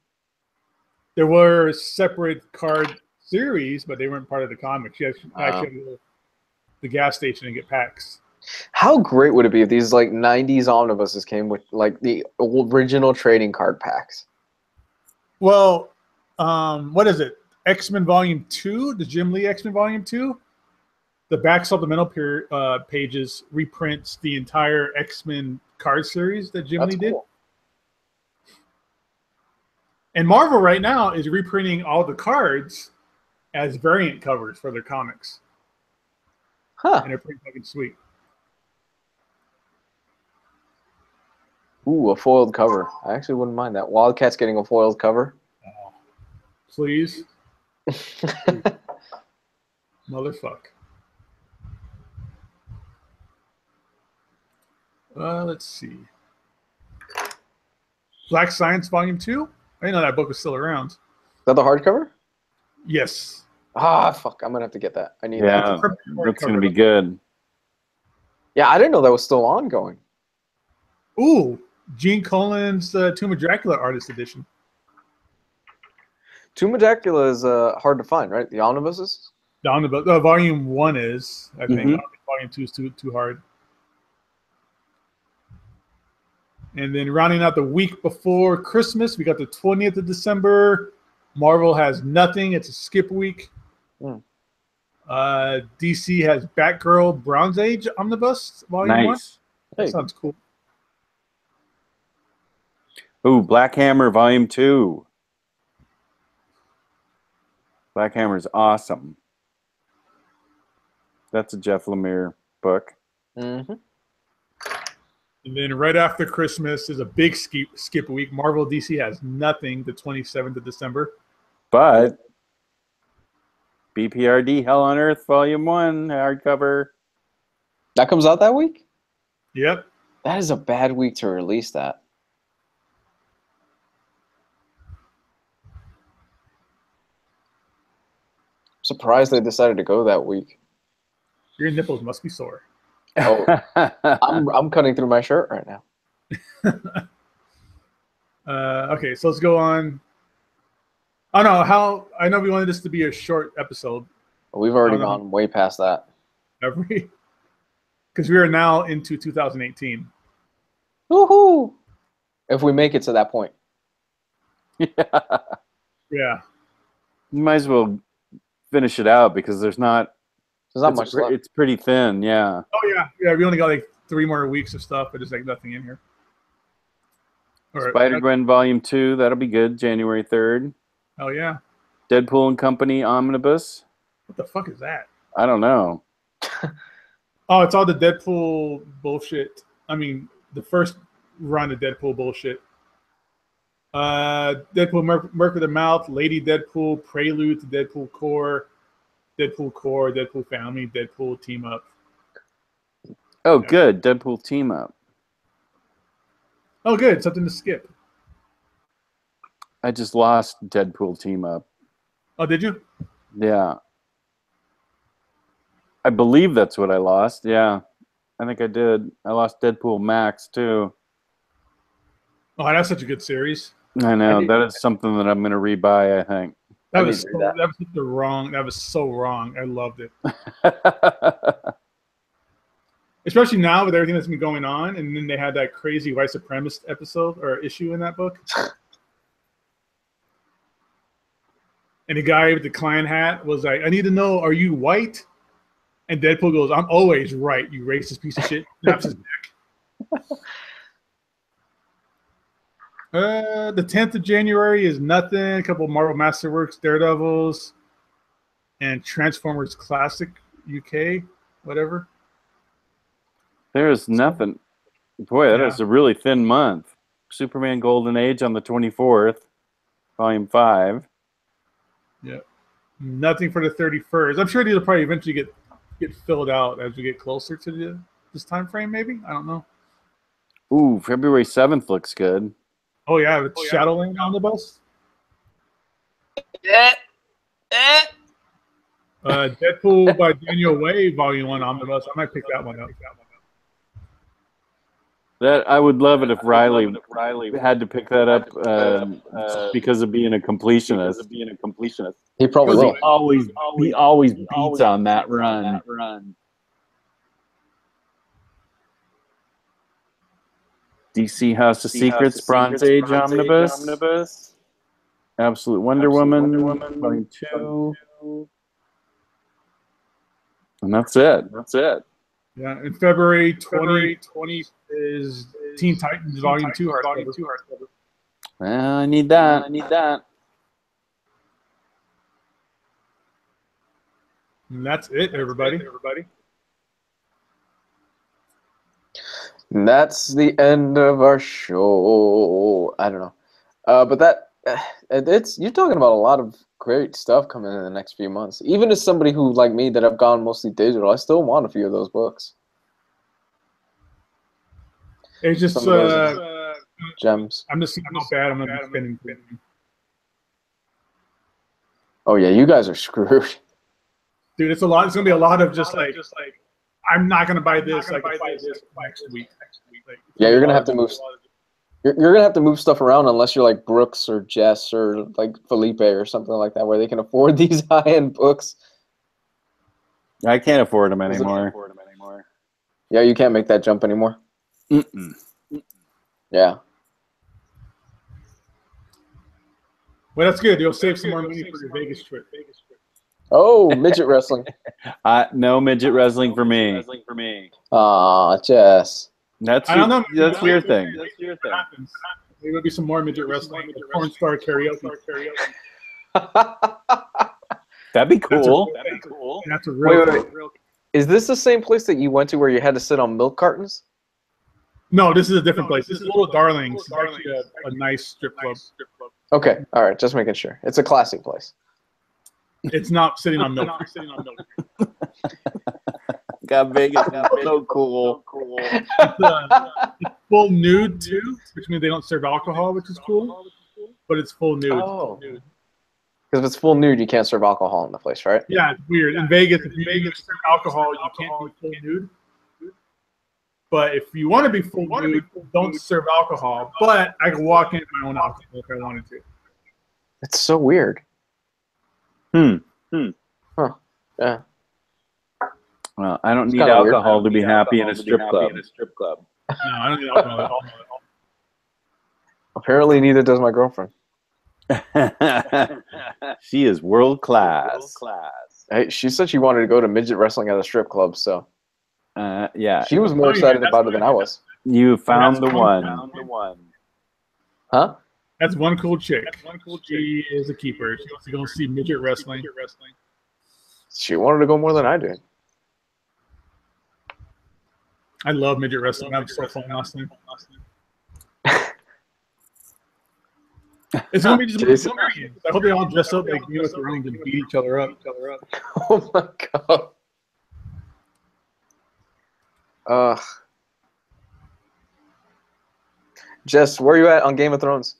Speaker 3: There were separate card series, but they weren't part of the comics. You actually had to go to the gas station and get packs.
Speaker 1: How great would it be if these like 90s omnibuses came with like the original trading card packs?
Speaker 3: Well, what is it? X-Men Volume 2, the Jim Lee X-Men Volume 2. The back supplemental pages reprints the entire X-Men card series that Jim Lee did.
Speaker 1: Cool.
Speaker 3: And Marvel right now is reprinting all the cards as variant covers for their comics.
Speaker 1: Huh.
Speaker 3: And they're pretty fucking sweet.
Speaker 1: Ooh, a foiled cover. I actually wouldn't mind that. Wildcats getting a foiled cover.
Speaker 3: Oh, please. Motherfuck. Let's see. Black Science Volume 2? I didn't know that book was still around.
Speaker 1: Is that the hardcover?
Speaker 3: Yes.
Speaker 1: Ah, fuck. I'm going to have to get that. I need
Speaker 2: Yeah,
Speaker 1: that.
Speaker 2: that's going to be good.
Speaker 1: Yeah, I didn't know that was still ongoing.
Speaker 3: Ooh, Gene Colan's Tomb of Dracula Artist Edition.
Speaker 1: Tomb of Dracula is hard to find, right? The omnibuses?
Speaker 3: The omnibus, Volume 1 is, I think.
Speaker 2: Mhm.
Speaker 3: Volume 2 is too hard. And then rounding out the week before Christmas, we got the 20th of December. Marvel has nothing. It's a skip week.
Speaker 1: Mm.
Speaker 3: DC has Batgirl Bronze Age Omnibus Volume 1.
Speaker 2: Nice.
Speaker 3: That sounds cool.
Speaker 2: Ooh, Black Hammer Volume 2. Black Hammer's awesome. That's a Jeff Lemire book.
Speaker 1: Mm-hmm.
Speaker 3: And then right after Christmas is a big skip week. Marvel DC has nothing the 27th of December.
Speaker 2: But BPRD Hell on Earth Volume 1 hardcover.
Speaker 1: That comes out that week?
Speaker 3: Yep.
Speaker 1: That is a bad week to release that. Surprised they decided to go that week.
Speaker 3: Your nipples must be sore.
Speaker 1: Oh, I'm cutting through my shirt right now.
Speaker 3: Okay, so let's go on. Oh no, I know we wanted this to be a short episode.
Speaker 1: We've already gone way past that.
Speaker 3: Have we? Because we are now into 2018.
Speaker 1: Woohoo! If we make it to that point.
Speaker 3: Yeah.
Speaker 2: You might as well finish it out because there's not
Speaker 1: much left.
Speaker 2: It's pretty thin, yeah.
Speaker 3: Oh yeah, yeah. We only got like 3 more weeks of stuff, but there's like nothing in here. All right.
Speaker 2: Spider-Gwen Volume 2, that'll be good, January 3rd.
Speaker 3: Oh yeah.
Speaker 2: Deadpool and Company Omnibus.
Speaker 3: What the fuck is that?
Speaker 2: I don't know.
Speaker 3: Oh, it's all the Deadpool bullshit. I mean, the first run of Deadpool bullshit. Deadpool Merc of the Mouth, Lady Deadpool, Prelude to Deadpool Core, Deadpool Family, Deadpool Team Up.
Speaker 2: Oh, good. Deadpool Team Up.
Speaker 3: Oh, good. Something to skip.
Speaker 2: I just lost Deadpool Team Up.
Speaker 3: Oh, did you?
Speaker 2: Yeah. I believe that's what I lost. Yeah. I think I did. I lost Deadpool Max, too.
Speaker 3: Oh, that's such a good series.
Speaker 2: I know. That is something that I'm going to rebuy, I think.
Speaker 3: That was so wrong. I loved it. Especially now with everything that's been going on, and then they had that crazy white supremacist episode or issue in that book. And the guy with the Klan hat was like, I need to know, are you white? And Deadpool goes, I'm always right, you racist piece of shit. Snaps his neck. The 10th of January is nothing. A couple of Marvel Masterworks, Daredevils, and Transformers Classic UK, whatever.
Speaker 2: There's nothing. Boy, that is a really thin month. Superman Golden Age on the 24th, Volume 5.
Speaker 3: Yeah. Nothing for the 31st. I'm sure these will probably eventually get filled out as we get closer to this time frame, maybe? I don't know.
Speaker 2: Ooh, February 7th looks good.
Speaker 3: Oh, yeah, with Shadowland Omnibus. Deadpool by Daniel Way, Volume 1 Omnibus. I might pick that one up.
Speaker 2: That I would love it if Riley had to pick that up because of being a completionist.
Speaker 1: He probably will.
Speaker 2: He always beats on that run. DC House of Secrets, Bronze Age Omnibus. Absolute Wonder Woman, Volume 2. And that's it.
Speaker 3: Yeah, in February 2020 is Teen Titans Volume 2 hardcover.
Speaker 2: Well, I need that.
Speaker 3: And that's it, everybody.
Speaker 1: And that's the end of our show. I don't know. But that you're talking about a lot of great stuff coming in the next few months. Even as somebody who, like me, that I've gone mostly digital, I still want a few of those books.
Speaker 3: It's just
Speaker 1: gems.
Speaker 3: I'm just seeing how bad I'm gonna be spending.
Speaker 1: Oh yeah, you guys are screwed.
Speaker 3: Dude, it's a lot. It's gonna be a lot of just like I'm not gonna buy this. I can buy this next week. Like,
Speaker 1: yeah, you're gonna have to move. You're gonna have to move stuff around unless you're like Brooks or Jess or like Felipe or something like that, where they can afford these high-end books.
Speaker 2: I can't afford them anymore.
Speaker 1: Yeah, you can't make that jump anymore. Yeah.
Speaker 3: Well, that's good. You'll save some more money for your Vegas trip.
Speaker 1: Oh, midget wrestling.
Speaker 2: No midget wrestling for me.
Speaker 1: Aw, Jess.
Speaker 2: That's
Speaker 3: I don't know.
Speaker 2: That's your thing.
Speaker 3: Maybe there'll be some more midget wrestling. Porn star karaoke.
Speaker 2: That'd be cool.
Speaker 3: That's a real.
Speaker 1: Wait. Is this the same place that you went to where you had to sit on milk cartons?
Speaker 3: No, this is a different place. This is Little Darlings. It's actually a nice strip club.
Speaker 1: Okay, all right, just making sure. It's a classy place.
Speaker 3: It's not sitting on milk.
Speaker 2: Got Vegas. So cool.
Speaker 3: It's full nude too, which means they don't serve alcohol, which is cool. But it's full nude.
Speaker 1: Oh. Because if it's full nude, you can't serve alcohol in the place, right?
Speaker 3: Yeah, it's weird. In Vegas, if you serve alcohol, you can't be full nude. But if you want to be full nude, don't serve alcohol. But I can walk in with my own alcohol if I wanted to.
Speaker 1: It's so weird. Huh. Yeah.
Speaker 2: Well, I don't need alcohol to be happy in a strip club.
Speaker 3: No, I don't need alcohol at all.
Speaker 1: Apparently, neither does my girlfriend.
Speaker 2: She is world class.
Speaker 1: Hey, she said she wanted to go to midget wrestling at a strip club, so
Speaker 2: yeah.
Speaker 1: she was more excited about it than I was.
Speaker 2: You found the one.
Speaker 1: Huh?
Speaker 3: That's one cool chick. She is a keeper. She wants to go see midget wrestling.
Speaker 1: She wanted to go more than I did.
Speaker 3: I love midget wrestling. That was so fun last night. It's gonna be just
Speaker 1: Jason.
Speaker 3: I hope they all dress up like Game of Thrones and beat each other up.
Speaker 1: Oh my god. Jess, where are you at on Game of Thrones?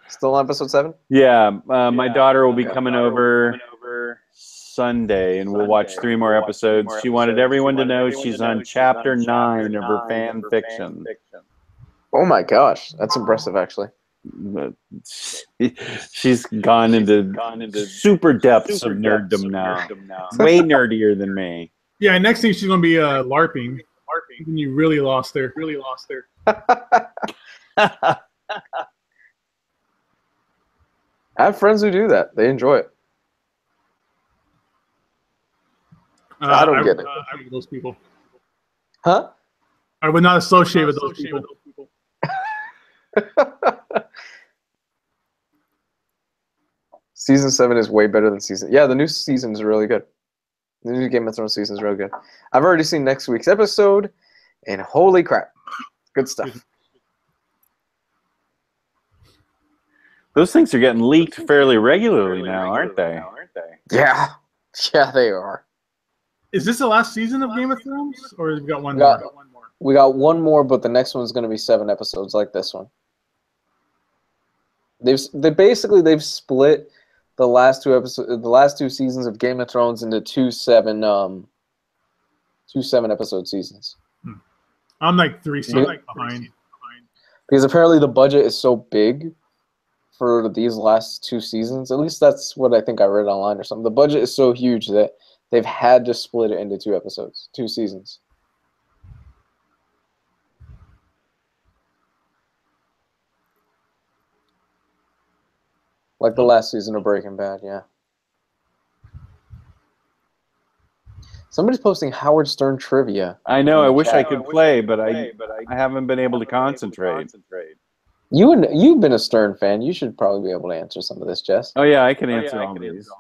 Speaker 1: Still on episode 7?
Speaker 2: Yeah, my daughter will be coming over Sunday, and we'll watch 3 more episodes. She wanted everyone to know she's on chapter 9 of her fan fiction.
Speaker 1: Oh my gosh, that's impressive, actually.
Speaker 2: She's gone into super depths of nerddom now. Way nerdier than me.
Speaker 3: Yeah, next thing she's gonna be LARPing. And you really lost her.
Speaker 1: I have friends who do that. They enjoy it. I don't get it.
Speaker 3: Those people.
Speaker 1: Huh?
Speaker 3: I would not associate with those people.
Speaker 1: Season 7 is way better than season. Yeah, the new season is really good. The new Game of Thrones season is really good. I've already seen next week's episode, and holy crap, good stuff.
Speaker 2: Those things are getting leaked fairly regularly now, aren't they?
Speaker 1: Yeah, they are.
Speaker 3: Is this the last season of Game of Thrones, or have we got one more?
Speaker 1: We got one more, but the next one's going to be 7 episodes like this one. They've split the last 2 episodes, the last 2 seasons of Game of Thrones into 2 7-episode seasons.
Speaker 3: I'm like 3 seasons behind.
Speaker 1: Because apparently the budget is so big for these last 2 seasons. At least that's what I think I read online or something. The budget is so huge that they've had to split it into 2 episodes, 2 seasons. Like the last season of Breaking Bad, yeah. Somebody's posting Howard Stern trivia.
Speaker 2: I know. I wish I could play, but I haven't been able to concentrate.
Speaker 1: You've been a Stern fan. You should probably be able to answer some of this, Jess.
Speaker 2: Oh yeah, I can answer all of these.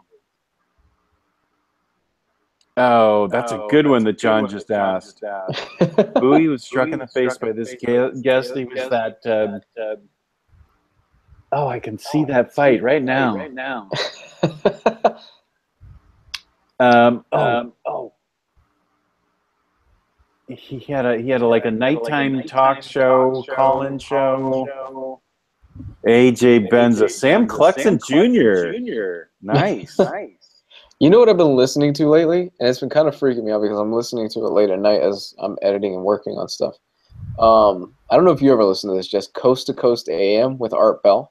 Speaker 2: Oh, that's a good one that John just asked. Bowie was struck in the face by this guest. He was that. Oh, I can see that fight right now. He had a nighttime talk show, call-in show. AJ Benza, Sam Cluxon Jr. Nice.
Speaker 1: You know what I've been listening to lately? And it's been kind of freaking me out because I'm listening to it late at night as I'm editing and working on stuff. I don't know if you ever listen to this, just Coast to Coast AM with Art Bell.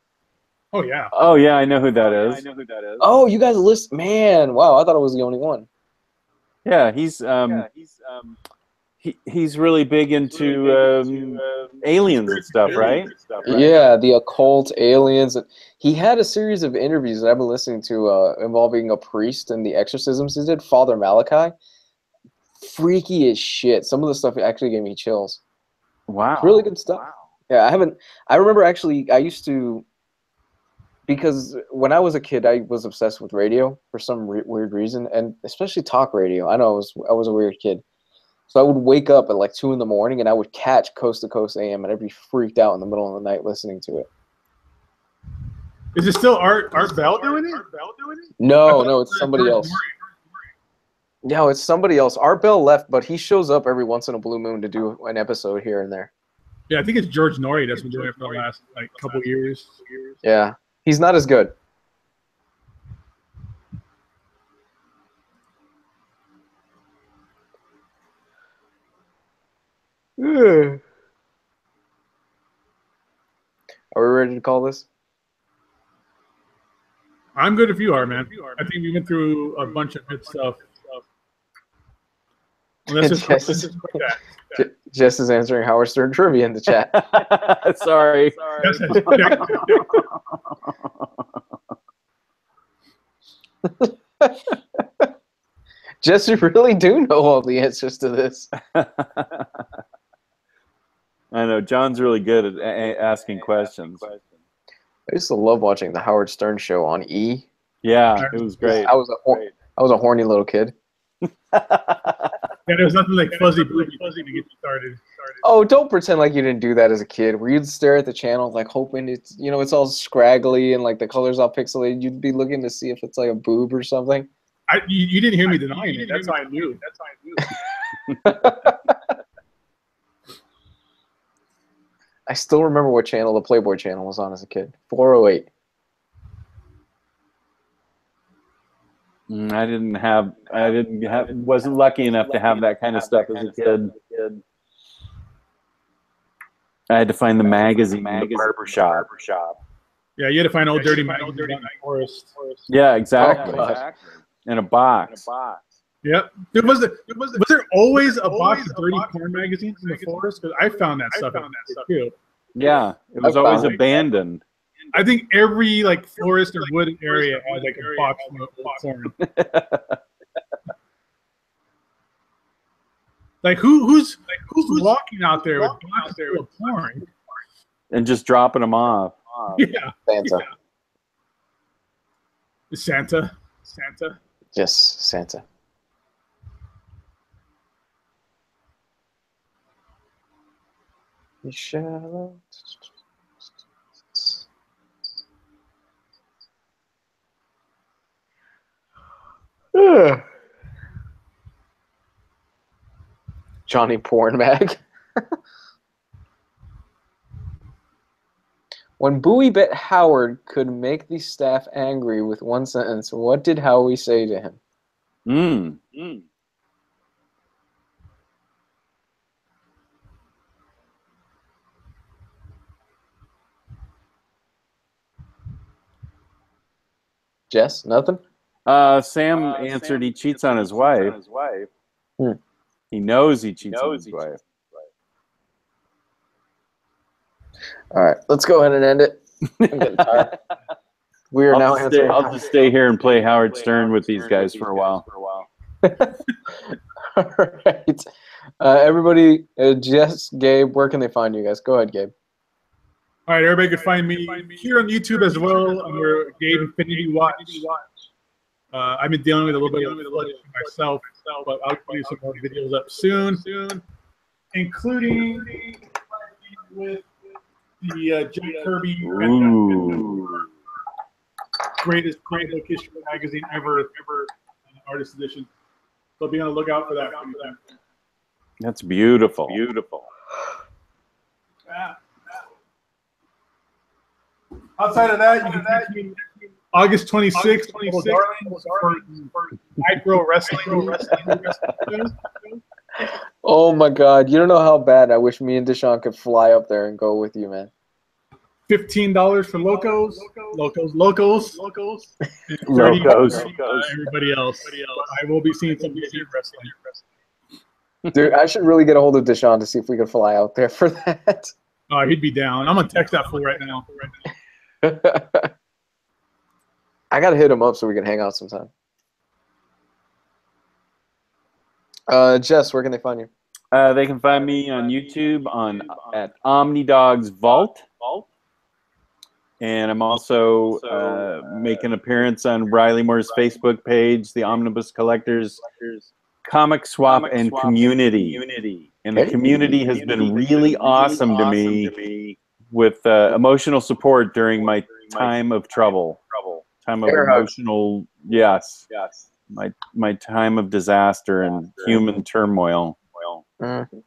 Speaker 3: Oh, yeah.
Speaker 2: Oh, yeah, I know who that is.
Speaker 1: Oh, you guys listen? Man, wow, I thought I was the only one.
Speaker 2: Yeah, he's really big into aliens and stuff, right?
Speaker 1: Yeah, the occult, aliens. He had a series of interviews that I've been listening to involving a priest and the exorcisms he did, Father Malachi. Freaky as shit. Some of the stuff actually gave me chills.
Speaker 2: Wow.
Speaker 1: It's really good stuff. Wow. Yeah, I remember actually, I used to, because when I was a kid, I was obsessed with radio for some weird reason, and especially talk radio. I know I was a weird kid. So I would wake up at like 2 in the morning and I would catch Coast to Coast AM and I'd be freaked out in the middle of the night listening to it.
Speaker 3: Is it still Art Bell doing it?
Speaker 1: No, it's somebody else. No, it's somebody else. Art Bell left, but he shows up every once in a blue moon to do an episode here and there.
Speaker 3: Yeah, I think it's George Norrie that's been doing it for the last couple years.
Speaker 1: Yeah, he's not as good. Are we ready to call this?
Speaker 3: I'm good if you are, man. I think we went through a bunch of good stuff.
Speaker 1: Jess is answering Howard Stern trivia in the chat.
Speaker 2: Sorry.
Speaker 1: Jess, you really do know all the answers to this.
Speaker 2: I know. John's really good at asking questions.
Speaker 1: I used to love watching the Howard Stern show on E!
Speaker 2: Yeah, it was great.
Speaker 1: I was a horny little kid.
Speaker 3: Yeah, there was nothing like fuzzy booby to get you started.
Speaker 1: Oh, don't pretend like you didn't do that as a kid. Where you'd stare at the channel like hoping it's it's all scraggly and like the colors all pixelated. You'd be looking to see if it's like a boob or something.
Speaker 3: You didn't hear me denying it. That's how I knew.
Speaker 1: I still remember what channel the Playboy channel was on as a kid. 408.
Speaker 2: Wasn't lucky enough to have that kind of stuff as a kid. I had to find the magazine in the barber shop.
Speaker 3: Yeah, you had to find old dirty magazine in the forest.
Speaker 2: Yeah, exactly.
Speaker 1: Oh,
Speaker 2: in a box.
Speaker 3: Yep. Was there always a box of dirty porn magazines in the forest? Because I found that stuff too.
Speaker 2: Yeah, it was always abandoned.
Speaker 3: I think every like forest or wooded area had like a box of porn. Like who's walking out there with boxes of porn
Speaker 2: and just dropping them off?
Speaker 3: Yeah,
Speaker 1: Santa.
Speaker 3: Yeah. Santa.
Speaker 1: Yes, Santa. Michelle. Johnny Porn Mag. When Bowie bet Howard could make the staff angry with one sentence, what did Howie say to him? Jess, nothing?
Speaker 2: Sam answered he cheats on his wife. He knows he cheats on his wife.
Speaker 1: All right, let's go ahead and end it. I'm getting tired. We are now answering.
Speaker 2: I'll just stay here and play Howard Stern with these guys for a while.
Speaker 1: All right. Everybody, Jess, Gabe, where can they find you guys? Go ahead, Gabe.
Speaker 3: All right, everybody can find me here on YouTube as well under Gabe Infinity Watch. I've been dealing with a little bit of flooding myself, but I'll put some more videos up soon, including with the Jack Kirby greatest comic book history magazine ever, artist edition. So be on the lookout for that.
Speaker 2: That's beautiful.
Speaker 3: Outside of that, you can catch me August 26th for micro wrestling.
Speaker 1: Oh my God! You don't know how bad I wish me and Deshaun could fly up there and go with you, man.
Speaker 3: $15 for locals. Everybody else. I will be seeing some wrestling.
Speaker 1: Dude, I should really get a hold of Deshaun to see if we can fly out there for that.
Speaker 3: He'd be down. I'm gonna text that fool right now.
Speaker 1: I gotta hit him up so we can hang out sometime. Jess, where can they find you?
Speaker 2: They can find me on YouTube at OmniDog's Vault. And I'm also making an appearance on Ryleymo's Facebook page, the Omnibus Collectors Comic Swap and Community. And the community has been really awesome to me with emotional support during my time of trouble. Time of emotional, yes. My time of disaster and human turmoil.
Speaker 1: Mm-hmm.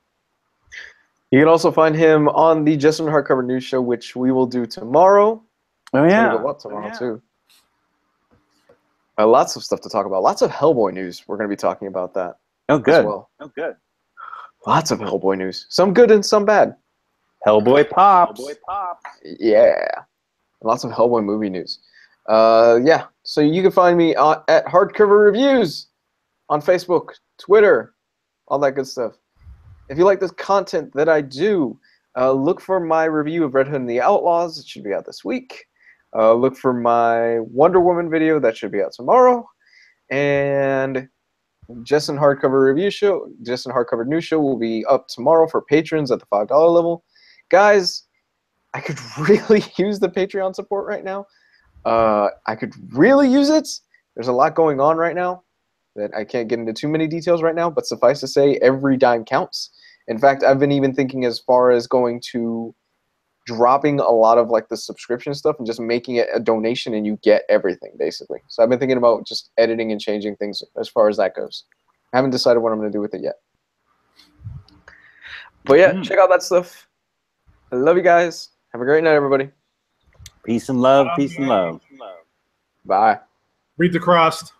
Speaker 1: You can also find him on the Justin Hardcover News Show, which we will do tomorrow.
Speaker 2: Oh, yeah.
Speaker 1: Go up tomorrow, too. Lots of stuff to talk about. Lots of Hellboy news. We're going to be talking about that.
Speaker 2: Oh, good.
Speaker 1: As well. Lots of Hellboy news. Some good and some bad.
Speaker 2: Hellboy pops.
Speaker 1: Yeah. Lots of Hellboy movie news. Yeah. So you can find me at Hardcover Reviews on Facebook, Twitter, all that good stuff. If you like this content that I do, look for my review of Red Hood and the Outlaws. It should be out this week. Look for my Wonder Woman video. That should be out tomorrow. And Justin Hardcover Review Show, Justin Hardcover News Show will be up tomorrow for patrons at the $5 level. Guys, I could really use the Patreon support right now. I could really use it. There's a lot going on right now. that I can't get into too many details right now, but suffice to say, every dime counts. In fact, I've been even thinking as far as going to dropping a lot of like the subscription stuff and just making it a donation and you get everything basically. So I've been thinking about just editing and changing things as far as that goes. I haven't decided what I'm going to do with it yet. But yeah, check out that stuff. I love you guys. Have a great night, everybody.
Speaker 2: Peace and love. Peace and love.
Speaker 1: Bye.
Speaker 3: Read the crossed.